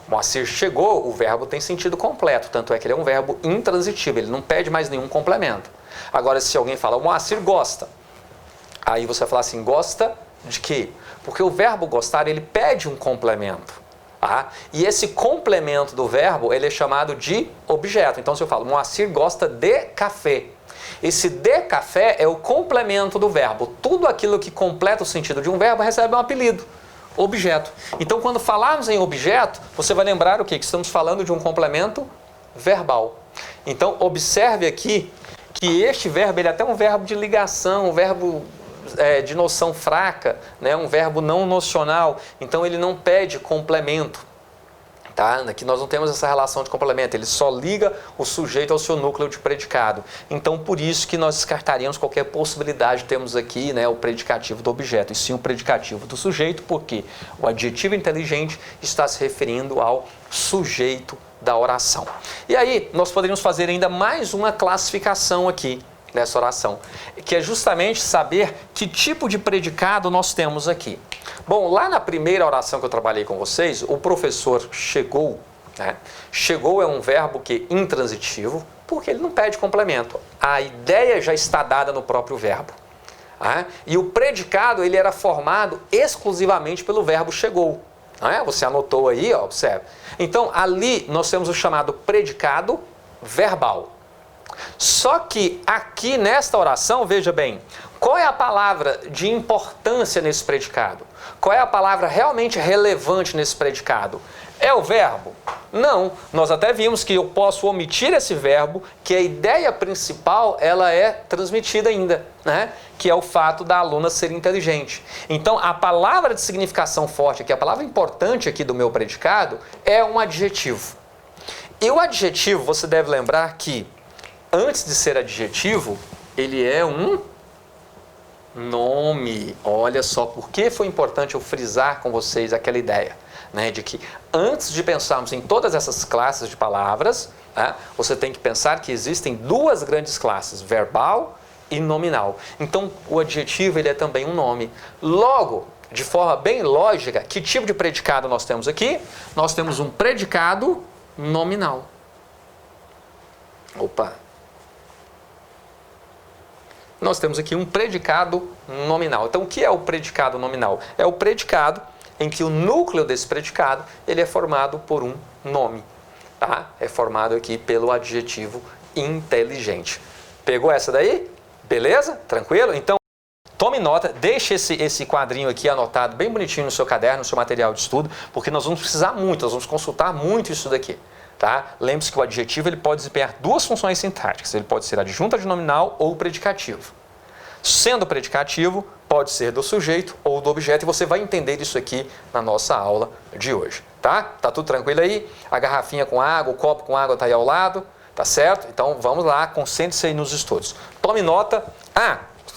Moacir chegou, o verbo tem sentido completo, tanto é que ele é um verbo intransitivo, ele não pede mais nenhum complemento. Agora, se alguém fala, o Moacir gosta, aí você vai falar assim, gosta de quê? Porque o verbo gostar, ele pede um complemento. E esse complemento do verbo, ele é chamado de objeto. Então, se eu falo, Moacir gosta de café, Esse de café é o complemento do verbo. Tudo aquilo que completa o sentido de um verbo recebe um apelido, objeto. Então, quando falarmos em objeto, você vai lembrar o quê? Que estamos falando de um complemento verbal. Então, observe aqui que este verbo ele é até um verbo de ligação, um verbo de noção fraca, né? Um verbo não nocional. Então, ele não pede complemento. Tá? Aqui nós não temos essa relação de complemento, ele só liga o sujeito ao seu núcleo de predicado. Então, por isso que nós descartaríamos qualquer possibilidade de termos aqui, né, o predicativo do objeto, e sim o predicativo do sujeito, porque o adjetivo inteligente está se referindo ao sujeito da oração. E aí, nós poderíamos fazer ainda mais uma classificação aqui nessa oração, que é justamente saber que tipo de predicado nós temos aqui. Bom, lá na primeira oração que eu trabalhei com vocês, o professor chegou, né? Chegou é um verbo que é intransitivo, porque ele não pede complemento. A ideia já está dada no próprio verbo. Né? E o predicado ele era formado exclusivamente pelo verbo chegou. Né? Você anotou aí, ó, observe. Então, ali nós temos o chamado predicado verbal. Só que aqui nesta oração, veja bem, qual é a palavra de importância nesse predicado? Qual é a palavra realmente relevante nesse predicado? É o verbo? Não. Nós até vimos que eu posso omitir esse verbo, que a ideia principal ela é transmitida ainda, né? Que é o fato da aluna ser inteligente. Então, a palavra de significação forte aqui, a palavra importante aqui do meu predicado é um adjetivo. E o adjetivo, você deve lembrar que antes de ser adjetivo, ele é um nome. Olha só, por que foi importante eu frisar com vocês aquela ideia, né, de que antes de pensarmos em todas essas classes de palavras, né, você tem que pensar que existem duas grandes classes, verbal e nominal. Então, o adjetivo ele é também um nome. Logo, de forma bem lógica, que tipo de predicado nós temos aqui? Nós temos um predicado nominal. Opa! Nós temos aqui um predicado nominal. Então, o que é o predicado nominal? É o predicado em que o núcleo desse predicado ele é formado por um nome. Tá? É formado aqui pelo adjetivo inteligente. Pegou essa daí? Beleza? Tranquilo? Então, tome nota, deixe esse quadrinho aqui anotado bem bonitinho no seu caderno, no seu material de estudo, porque nós vamos precisar muito, nós vamos consultar muito isso daqui. Tá? Lembre-se que o adjetivo ele pode desempenhar duas funções sintáticas. Ele pode ser adjunta de nominal ou predicativo. Sendo predicativo, pode ser do sujeito ou do objeto. E você vai entender isso aqui na nossa aula de hoje. Tá? Tá tudo tranquilo aí? A garrafinha com água, o copo com água está aí ao lado. Tá certo? Então vamos lá, concentre-se aí nos estudos. Tome nota.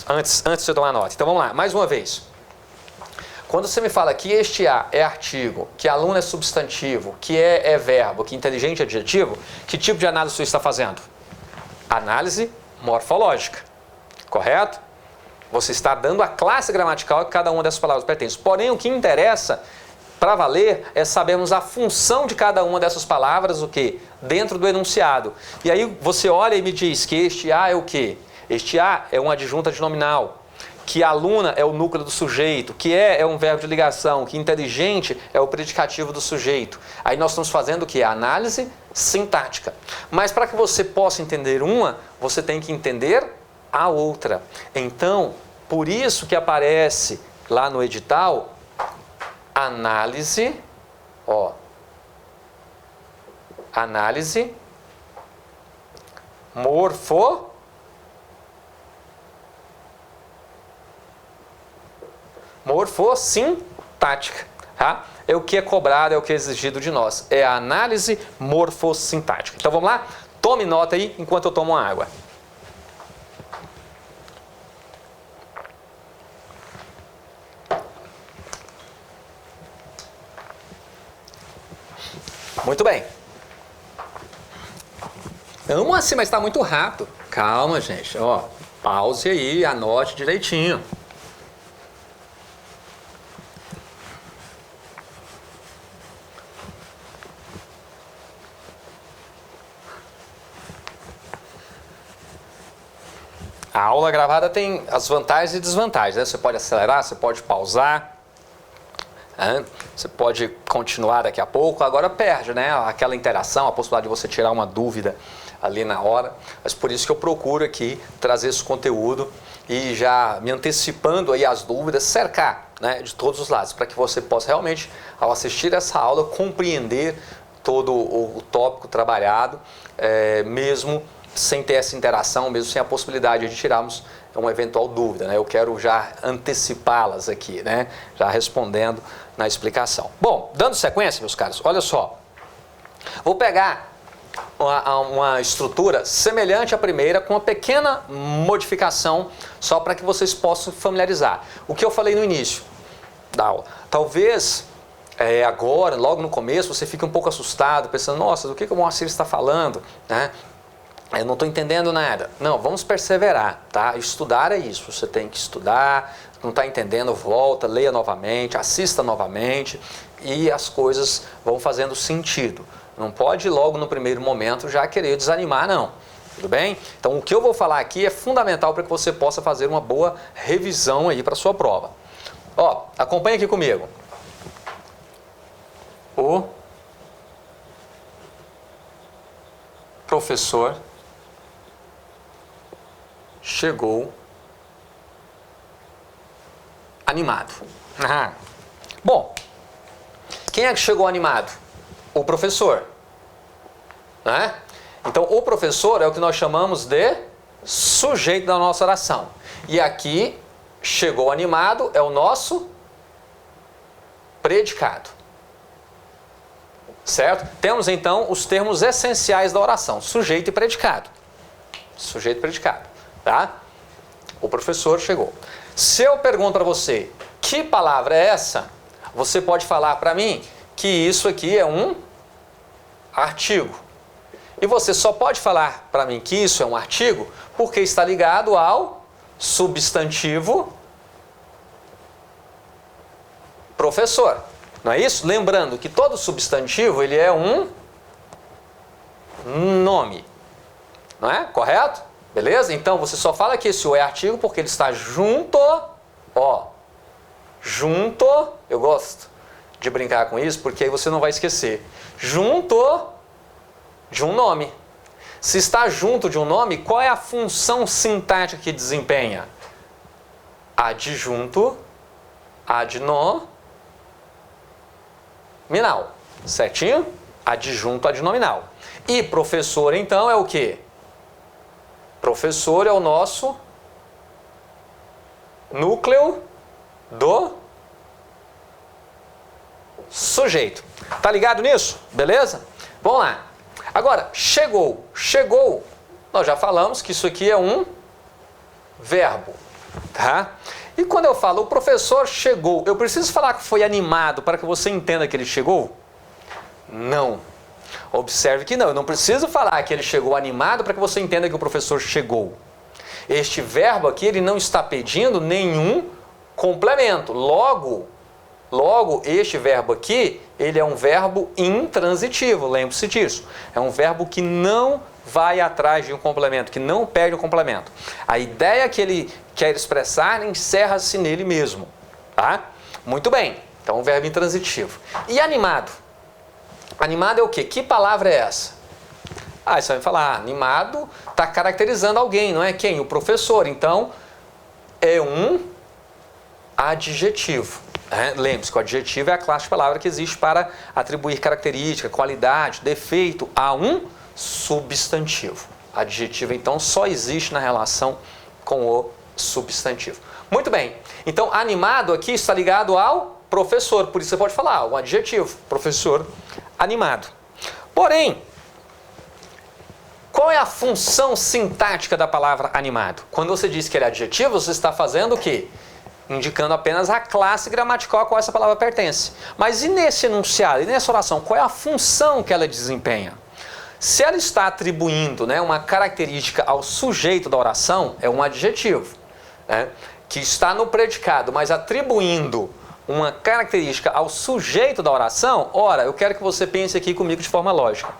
Antes de você tomar nota. Então vamos lá, mais uma vez. Quando você me fala que este A é artigo, que aluno é substantivo, que é verbo, que inteligente é adjetivo, que tipo de análise você está fazendo? Análise morfológica, correto? Você está dando a classe gramatical que cada uma dessas palavras pertence. Porém, o que interessa para valer é sabermos a função de cada uma dessas palavras, o quê? Dentro do enunciado. E aí você olha e me diz que este A é o quê? Este A é uma adjunta de nominal. Que aluna é o núcleo do sujeito, que é um verbo de ligação, que inteligente é o predicativo do sujeito. Aí nós estamos fazendo o que? A análise sintática. Mas para que você possa entender uma, você tem que entender a outra. Então, por isso que aparece lá no edital, análise, análise morfossintática, tá? É o que é cobrado, é o que é exigido de nós. É a análise morfossintática. Então vamos lá? Tome nota aí enquanto eu tomo uma água. Muito bem. Vamos assim, mas está muito rápido. Calma, gente. Pause aí, anote direitinho. A aula gravada tem as vantagens e desvantagens, né? Você pode acelerar, você pode pausar. Você pode continuar daqui a pouco, agora perde, né? Aquela interação, a possibilidade de você tirar uma dúvida ali na hora. Mas por isso que eu procuro aqui trazer esse conteúdo e já me antecipando aí as dúvidas, cercar, né, de todos os lados, para que você possa realmente, ao assistir essa aula, compreender todo o tópico trabalhado, mesmo sem ter essa interação, mesmo sem a possibilidade de tirarmos uma eventual dúvida, né? Eu quero já antecipá-las aqui, né? Já respondendo na explicação. Bom, dando sequência, meus caros, olha só. Vou pegar uma estrutura semelhante à primeira, com uma pequena modificação, só para que vocês possam familiarizar. O que eu falei no início da aula. Talvez agora, logo no começo, você fique um pouco assustado, pensando, nossa, do que o Moacir está falando, né? Eu não estou entendendo nada. Não, vamos perseverar, tá? Estudar é isso, você tem que estudar, não está entendendo, volta, leia novamente, assista novamente e as coisas vão fazendo sentido. Não pode logo no primeiro momento já querer desanimar, não. Tudo bem? Então o que eu vou falar aqui é fundamental para que você possa fazer uma boa revisão aí para a sua prova. Ó, acompanha aqui comigo. O professor chegou animado. Bom, quem é que chegou animado? O professor, né? Então, o professor é o que nós chamamos de sujeito da nossa oração. E aqui, chegou animado é o nosso predicado. Certo? Temos, então, os termos essenciais da oração, sujeito e predicado. Sujeito e predicado. Tá? O professor chegou. Se eu pergunto para você, que palavra é essa? Você pode falar para mim que isso aqui é um artigo. E você só pode falar para mim que isso é um artigo porque está ligado ao substantivo professor. Não é isso? Lembrando que todo substantivo ele é um nome. Não é? Correto? Beleza? Então, você só fala que esse o é artigo porque ele está junto, ó, junto, eu gosto de brincar com isso porque aí você não vai esquecer, junto de um nome. Se está junto de um nome, qual é a função sintática que desempenha? Adjunto, adnominal, certinho? Adjunto, adnominal. E professor, então, é o quê? Professor é o nosso núcleo do sujeito. Tá ligado nisso? Beleza? Vamos lá. Agora, chegou. Chegou, nós já falamos que isso aqui é um verbo, tá? E quando eu falo o professor chegou, eu preciso falar que foi animado para que você entenda que ele chegou? Não. Observe que não, eu não preciso falar que ele chegou animado para que você entenda que o professor chegou. Este verbo aqui, ele não está pedindo nenhum complemento. Logo, este verbo aqui, ele é um verbo intransitivo, lembre-se disso. É um verbo que não vai atrás de um complemento, que não pede um complemento. A ideia que ele quer expressar encerra-se nele mesmo, tá? Muito bem, então um verbo intransitivo. E animado? Animado é o quê? Que palavra é essa? Você vai me falar, animado está caracterizando alguém, não é quem? O professor. Então, é um adjetivo. Lembre-se que o adjetivo é a classe de palavra que existe para atribuir característica, qualidade, defeito a um substantivo. Adjetivo, então, só existe na relação com o substantivo. Muito bem. Então, animado aqui está ligado ao professor. Por isso você pode falar, um adjetivo. Professor animado. Porém, qual é a função sintática da palavra animado? Quando você diz que ele é adjetivo, você está fazendo o quê? Indicando apenas a classe gramatical a qual essa palavra pertence. Mas e nesse enunciado, e nessa oração, qual é a função que ela desempenha? Se ela está atribuindo, né, uma característica ao sujeito da oração, é um adjetivo, né, que está no predicado, mas atribuindo uma característica ao sujeito da oração, ora, eu quero que você pense aqui comigo de forma lógica.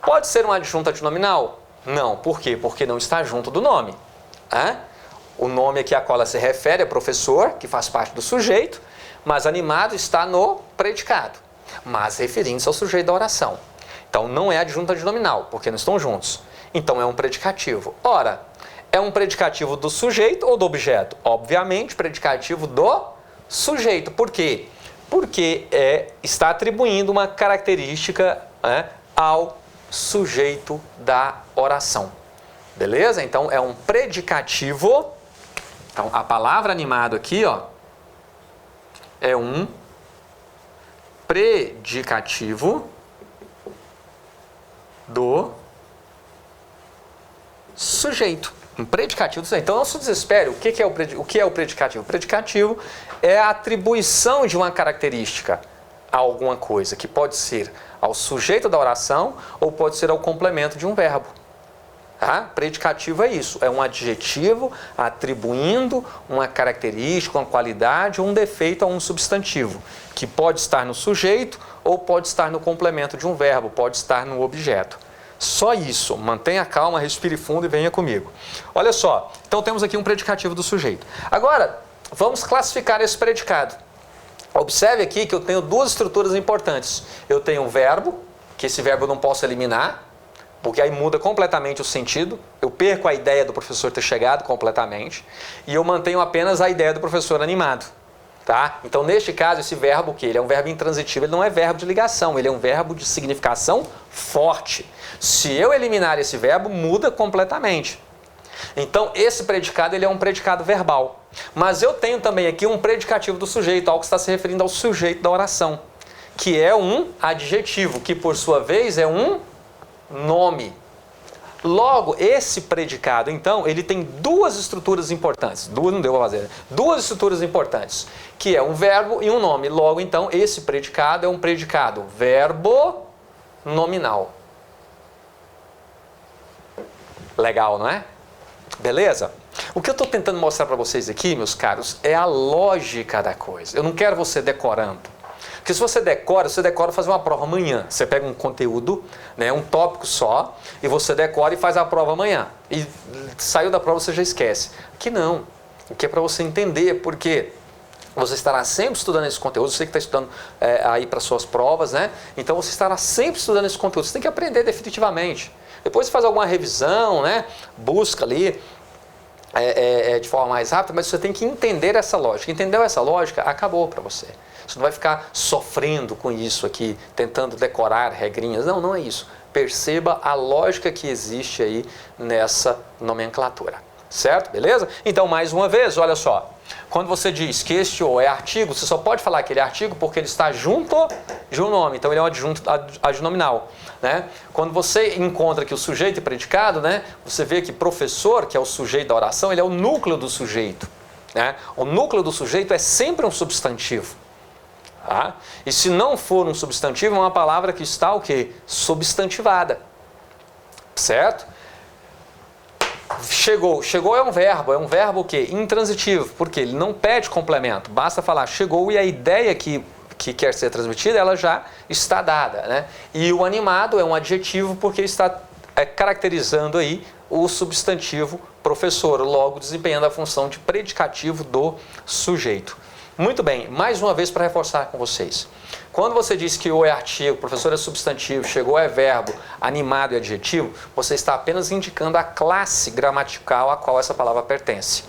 Pode ser um adjunto adnominal? Não. Por quê? Porque não está junto do nome. O nome aqui a qual ela se refere é professor, que faz parte do sujeito, mas animado está no predicado, mas referindo-se ao sujeito da oração. Então não é adjunto adnominal, porque não estão juntos. Então é um predicativo. Ora, é um predicativo do sujeito ou do objeto? Obviamente, predicativo do sujeito. Por quê? Porque está atribuindo uma característica, né, ao sujeito da oração. Beleza? Então é um predicativo. Então a palavra animado aqui, ó, é um predicativo do sujeito. Um predicativo do sujeito. Então não se desespere. O que é o predicativo? O predicativo é a atribuição de uma característica a alguma coisa, que pode ser ao sujeito da oração ou pode ser ao complemento de um verbo. Tá? Predicativo é isso, é um adjetivo atribuindo uma característica, uma qualidade ou um defeito a um substantivo, que pode estar no sujeito ou pode estar no complemento de um verbo, pode estar no objeto. Só isso, mantenha calma, respire fundo e venha comigo. Olha só, então temos aqui um predicativo do sujeito. Agora, vamos classificar esse predicado. Observe aqui que eu tenho duas estruturas importantes. Eu tenho um verbo, que esse verbo eu não posso eliminar, porque aí muda completamente o sentido. Eu perco a ideia do professor ter chegado completamente e eu mantenho apenas a ideia do professor animado. Tá? Então, neste caso, esse verbo, que ele é um verbo intransitivo, ele não é verbo de ligação, ele é um verbo de significação forte. Se eu eliminar esse verbo, muda completamente. Então, esse predicado ele é um predicado verbal. Mas eu tenho também aqui um predicativo do sujeito, algo que está se referindo ao sujeito da oração, que é um adjetivo, que por sua vez é um nome. Logo, esse predicado, então, ele tem duas estruturas importantes. Duas não deu para fazer. Duas estruturas importantes, que é um verbo e um nome. Logo, então, esse predicado é um predicado verbo nominal. Legal, não é? Beleza? O que eu estou tentando mostrar para vocês aqui, meus caros, é a lógica da coisa. Eu não quero você decorando. Porque se você decora fazer uma prova amanhã. Você pega um conteúdo, né, um tópico só, e você decora e faz a prova amanhã. E saiu da prova, você já esquece. Aqui não. Aqui é para você entender, porque você estará sempre estudando esse conteúdo. Você que está estudando aí para suas provas, né? Então você estará sempre estudando esse conteúdo. Você tem que aprender definitivamente. Depois você faz alguma revisão, né? Busca ali de forma mais rápida, mas você tem que entender essa lógica. Entendeu essa lógica? Acabou para você. Você não vai ficar sofrendo com isso aqui, tentando decorar regrinhas. Não, não é isso. Perceba a lógica que existe aí nessa nomenclatura. Certo? Beleza? Então, mais uma vez, olha só. Quando você diz que este ou é artigo, você só pode falar que ele é artigo porque ele está junto de um nome. Então, ele é um adjunto adnominal. Né? Quando você encontra aqui o sujeito e predicado, né, você vê que professor, que é o sujeito da oração, ele é o núcleo do sujeito. Né? O núcleo do sujeito é sempre um substantivo. Tá? E se não for um substantivo, é uma palavra que está o quê? Substantivada. Certo? Chegou é um verbo o quê? Intransitivo, porque ele não pede complemento, basta falar chegou e a ideia que quer ser transmitida, ela já está dada, né? E o animado é um adjetivo porque está caracterizando aí o substantivo professor, logo desempenhando a função de predicativo do sujeito. Muito bem, mais uma vez para reforçar com vocês. Quando você diz que o é artigo, professor é substantivo, chegou é verbo, animado é adjetivo, você está apenas indicando a classe gramatical a qual essa palavra pertence.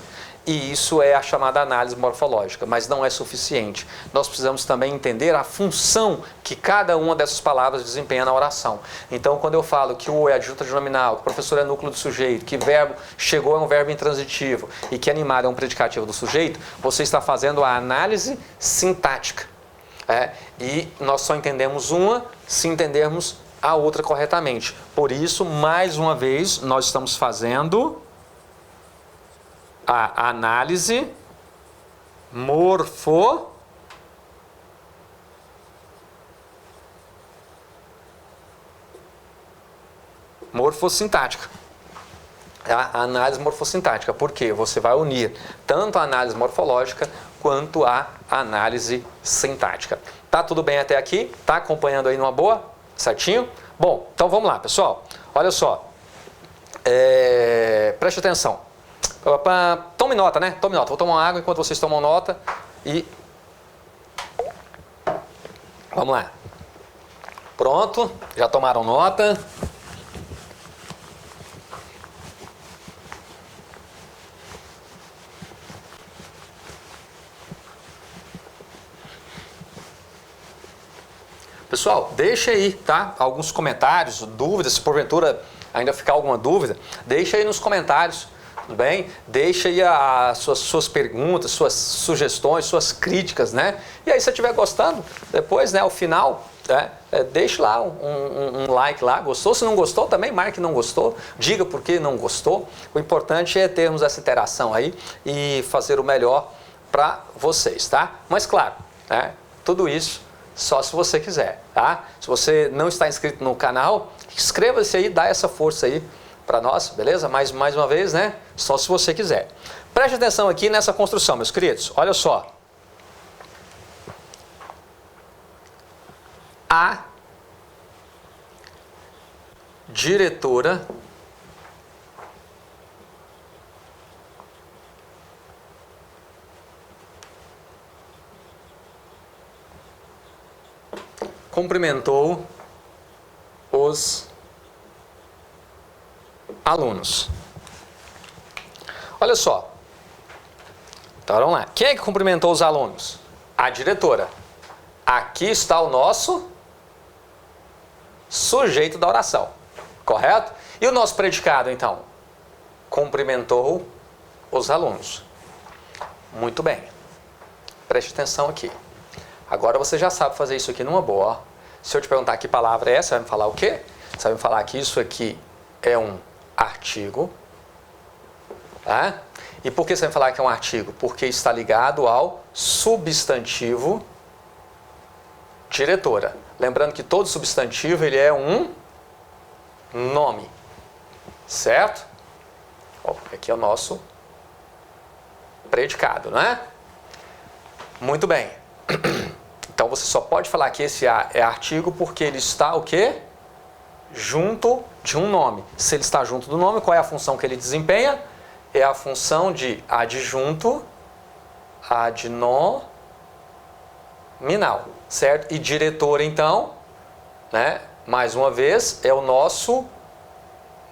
E isso é a chamada análise morfológica, mas não é suficiente. Nós precisamos também entender a função que cada uma dessas palavras desempenha na oração. Então, quando eu falo que o é adjunto adnominal, que o professor é núcleo do sujeito, que verbo chegou é um verbo intransitivo e que animado é um predicativo do sujeito, você está fazendo a análise sintática. E nós só entendemos uma se entendermos a outra corretamente. Por isso, mais uma vez, nós estamos fazendo a análise morfossintática. A análise morfossintática, porque você vai unir tanto a análise morfológica quanto a análise sintática. Tá tudo bem até aqui? Tá acompanhando aí numa boa? Certinho? Bom, então vamos lá, pessoal. Olha só. Preste atenção. Tome nota, né? Tome nota. Vou tomar uma água enquanto vocês tomam nota e Vamos lá. Pronto, já tomaram nota? Pessoal, deixa aí, tá? Alguns comentários, dúvidas, se porventura ainda ficar alguma dúvida, deixa aí nos comentários, tudo bem? Deixa aí as suas perguntas, suas sugestões, suas críticas, né? E aí, se você estiver gostando, depois, né, ao final, né, deixe lá um like lá, gostou? Se não gostou, também marque não gostou, diga por que não gostou. O importante é termos essa interação aí e fazer o melhor para vocês, tá? Mas claro, né, tudo isso só se você quiser, tá? Se você não está inscrito no canal, inscreva-se aí, dá essa força aí para nós, beleza? Mais uma vez, né? Só se você quiser. Preste atenção aqui nessa construção, meus queridos. Olha só. A diretora cumprimentou os alunos. Olha só. Então, vamos lá. Quem é que cumprimentou os alunos? A diretora. Aqui está o nosso sujeito da oração. Correto? E o nosso predicado, então? Cumprimentou os alunos. Muito bem. Preste atenção aqui. Agora você já sabe fazer isso aqui numa boa. Ó. Se eu te perguntar que palavra é essa, você vai me falar o quê? Você vai me falar que isso aqui é um artigo. Tá? E por que você vai me falar que é um artigo? Porque está ligado ao substantivo diretora. Lembrando que todo substantivo ele é um nome. Certo? Ó, aqui é o nosso predicado, não é? Muito bem. Então você só pode falar que esse é artigo porque ele está o quê? Junto de um nome. Se ele está junto do nome, qual é a função que ele desempenha? É a função de adjunto adnominal, certo? E diretor, então, né? Mais uma vez, é o nosso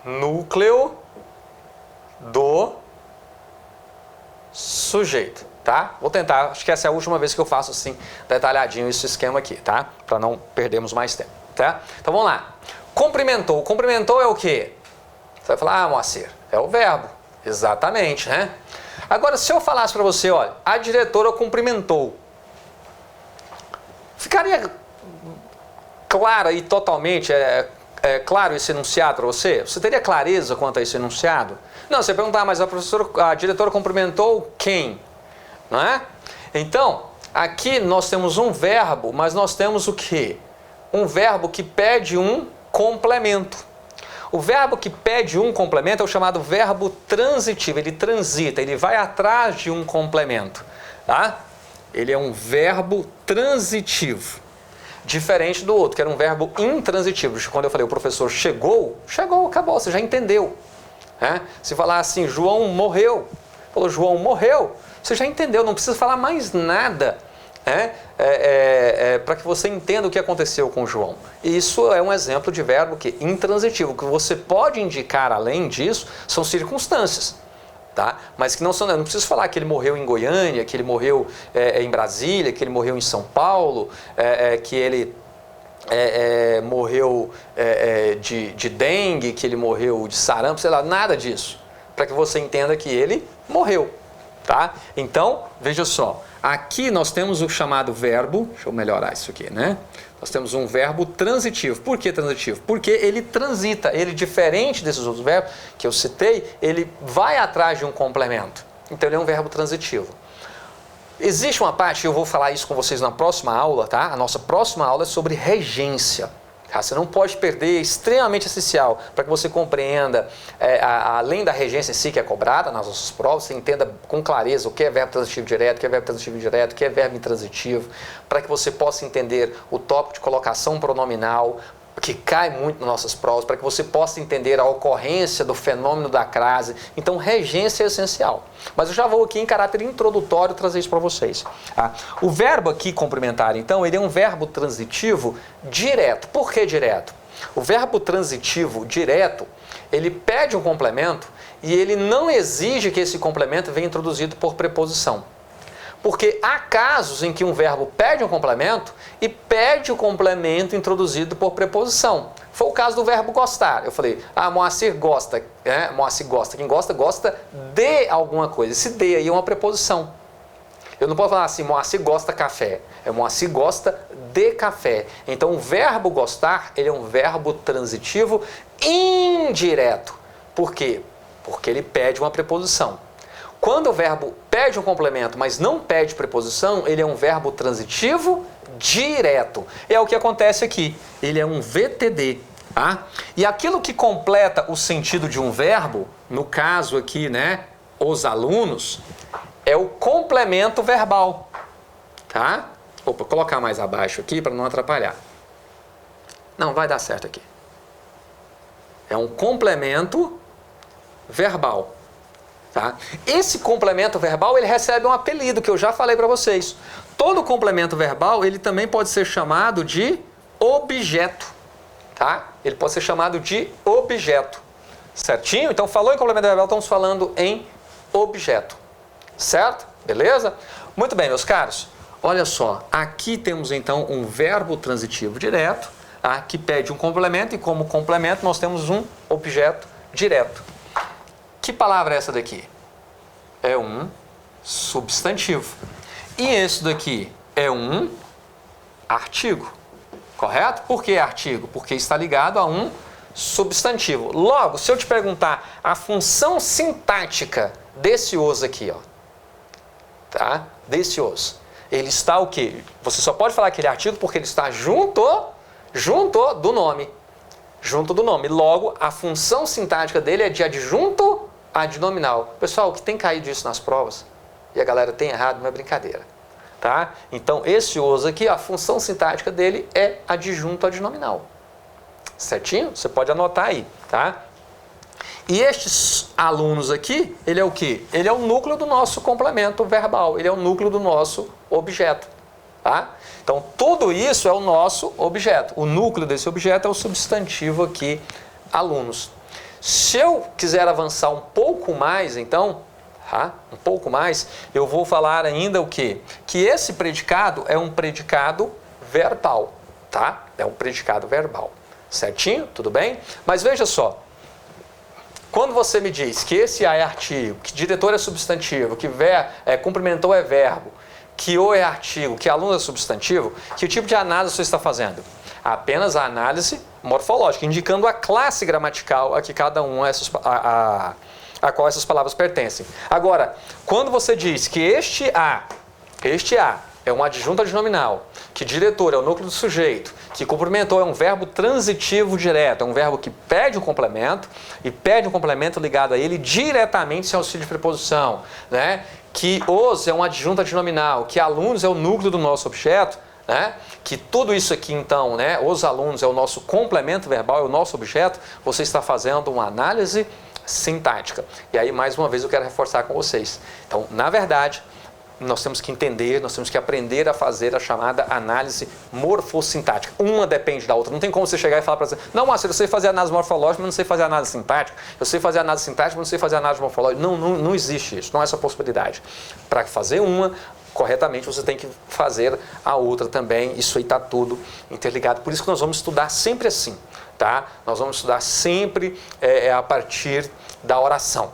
núcleo do sujeito. Tá? Vou tentar, acho que essa é a última vez que eu faço assim, detalhadinho esse esquema aqui, tá? Para não perdermos mais tempo, tá? Então vamos lá. Cumprimentou. Cumprimentou é o quê? Você vai falar, Moacir, é o verbo. Exatamente, né? Agora, se eu falasse para você, olha, a diretora cumprimentou. Ficaria claro e totalmente, claro esse enunciado para você? Você teria clareza quanto a esse enunciado? Não, você perguntar, mas a diretora cumprimentou quem? Não é? Então, aqui nós temos um verbo, mas nós temos o quê? Um verbo que pede um complemento. O verbo que pede um complemento é o chamado verbo transitivo. Ele transita, ele vai atrás de um complemento. Tá? Ele é um verbo transitivo. Diferente do outro, que era um verbo intransitivo. Quando eu falei o professor chegou, acabou, você já entendeu. Né? Se falar assim, João morreu, falou João morreu, você já entendeu, não precisa falar mais nada, né? Para que você entenda o que aconteceu com João. E isso é um exemplo de verbo que intransitivo. O que você pode indicar além disso são circunstâncias, tá? Mas que não são. Eu não preciso falar que ele morreu em Goiânia, que ele morreu em Brasília, que ele morreu em São Paulo, que ele morreu de dengue, que ele morreu de sarampo, sei lá, nada disso. Para que você entenda que ele morreu. Tá? Então, veja só, aqui nós temos o chamado verbo, deixa eu melhorar isso aqui, né? Nós temos um verbo transitivo. Por que transitivo? Porque ele transita, ele diferente desses outros verbos que eu citei, ele vai atrás de um complemento. Então ele é um verbo transitivo. Existe uma parte, eu vou falar isso com vocês na próxima aula, tá? A nossa próxima aula é sobre regência. Você não pode perder, é extremamente essencial para que você compreenda, além da regência em si que é cobrada nas nossas provas, você entenda com clareza o que é verbo transitivo direto, o que é verbo transitivo indireto, o que é verbo intransitivo, para que você possa entender o tópico de colocação pronominal, que cai muito nas nossas provas, para que você possa entender a ocorrência do fenômeno da crase. Então, regência é essencial. Mas eu já vou aqui em caráter introdutório trazer isso para vocês. Tá? O verbo aqui complementar, então, ele é um verbo transitivo direto. Por que direto? O verbo transitivo direto, ele pede um complemento e ele não exige que esse complemento venha introduzido por preposição. Porque há casos em que um verbo pede um complemento e pede o complemento introduzido por preposição. Foi o caso do verbo gostar. Eu falei, Moacir gosta. Moacir gosta. Quem gosta, gosta de alguma coisa. Esse de aí é uma preposição. Eu não posso falar assim, Moacir gosta café. Moacir gosta de café. Então, o verbo gostar, ele é um verbo transitivo indireto. Por quê? Porque ele pede uma preposição. Quando o verbo pede um complemento, mas não pede preposição, ele é um verbo transitivo direto. É o que acontece aqui. Ele é um VTD. Tá? E aquilo que completa o sentido de um verbo, no caso aqui, né, os alunos, é o complemento verbal. Tá? Opa, vou colocar mais abaixo aqui para não atrapalhar. Não, vai dar certo aqui. É um complemento verbal. Tá? Esse complemento verbal, ele recebe um apelido que eu já falei para vocês. Todo complemento verbal, ele também pode ser chamado de objeto. Tá? Ele pode ser chamado de objeto. Certinho? Então, falou em complemento verbal, estamos falando em objeto. Certo? Beleza? Muito bem, meus caros. Olha só, aqui temos então um verbo transitivo direto, tá? Que pede um complemento e como complemento nós temos um objeto direto. Que palavra é essa daqui? É um substantivo. E esse daqui é um artigo, correto? Por que artigo? Porque está ligado a um substantivo. Logo, se eu te perguntar a função sintática desse os aqui, ó, tá? Desse os, ele está o quê? Você só pode falar que ele é artigo porque ele está junto do nome. Junto do nome. Logo, a função sintática dele é de adjunto adnominal. Pessoal, o que tem caído isso nas provas, e a galera tem errado, não é brincadeira. Tá? Então, esse os aqui, a função sintática dele é adjunto adnominal. Certinho? Você pode anotar aí. Tá? E estes alunos aqui, ele é o quê? Ele é o núcleo do nosso complemento verbal. Ele é o núcleo do nosso objeto. Tá? Então, tudo isso é o nosso objeto. O núcleo desse objeto é o substantivo aqui, alunos. Se eu quiser avançar um pouco mais, então, tá? Um pouco mais, eu vou falar ainda o quê? Que esse predicado é um predicado verbal, tá? É um predicado verbal. Certinho? Tudo bem? Mas veja só. Quando você me diz que esse A é artigo, que diretor é substantivo, que cumprimentou é verbo, que o é artigo, que aluno é substantivo, que tipo de análise você está fazendo? Apenas a análise morfológica, indicando a classe gramatical a que cada um, a qual essas palavras pertencem. Agora, quando você diz que este A é um adjunto adnominal, que diretor é o núcleo do sujeito, que cumprimentou é um verbo transitivo direto, é um verbo que pede um complemento e pede um complemento ligado a ele diretamente sem auxílio de preposição, né? Que os é um adjunto adnominal, que alunos é o núcleo do nosso objeto, né? Que tudo isso aqui então, né? Os alunos é o nosso complemento verbal, é o nosso objeto, você está fazendo uma análise sintática. E aí, mais uma vez, eu quero reforçar com vocês. Então, na verdade, nós temos que entender, nós temos que aprender a fazer a chamada análise morfossintática. Uma depende da outra. Não tem como você chegar e falar para você, não, Márcio, eu sei fazer análise morfológica, mas não sei fazer análise sintática. Eu sei fazer análise sintática, mas não sei fazer análise morfológica. Não existe isso, não há essa possibilidade. Para fazer uma corretamente, você tem que fazer a outra também. Isso aí está tudo interligado. Por isso que nós vamos estudar sempre assim, tá? Nós vamos estudar sempre a partir da oração.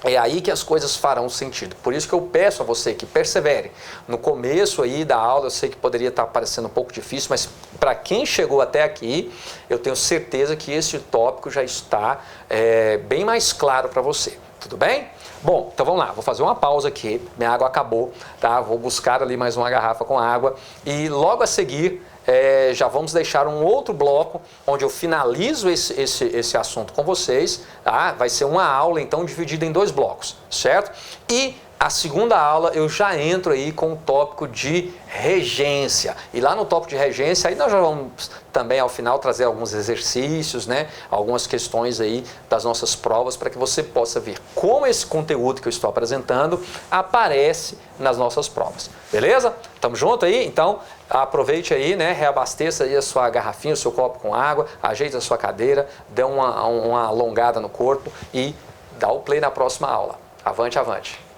É aí que as coisas farão sentido. Por isso que eu peço a você que persevere. No começo aí da aula, eu sei que poderia estar parecendo um pouco difícil, mas para quem chegou até aqui, eu tenho certeza que esse tópico já está bem mais claro para você. Tudo bem? Bom, então vamos lá. Vou fazer uma pausa aqui. Minha água acabou, tá? Vou buscar ali mais uma garrafa com água. E logo a seguir, já vamos deixar um outro bloco onde eu finalizo esse assunto com vocês, tá? Vai ser uma aula então dividida em 2 blocos, certo? E a segunda aula eu já entro aí com o tópico de regência. E lá no tópico de regência, aí nós já vamos também ao final trazer alguns exercícios, né? Algumas questões aí das nossas provas para que você possa ver como esse conteúdo que eu estou apresentando aparece nas nossas provas. Beleza? Tamo junto aí? Então, aproveite aí, né? Reabasteça aí a sua garrafinha, o seu copo com água, ajeite a sua cadeira, dê uma alongada no corpo e dá o play na próxima aula. Avante, avante!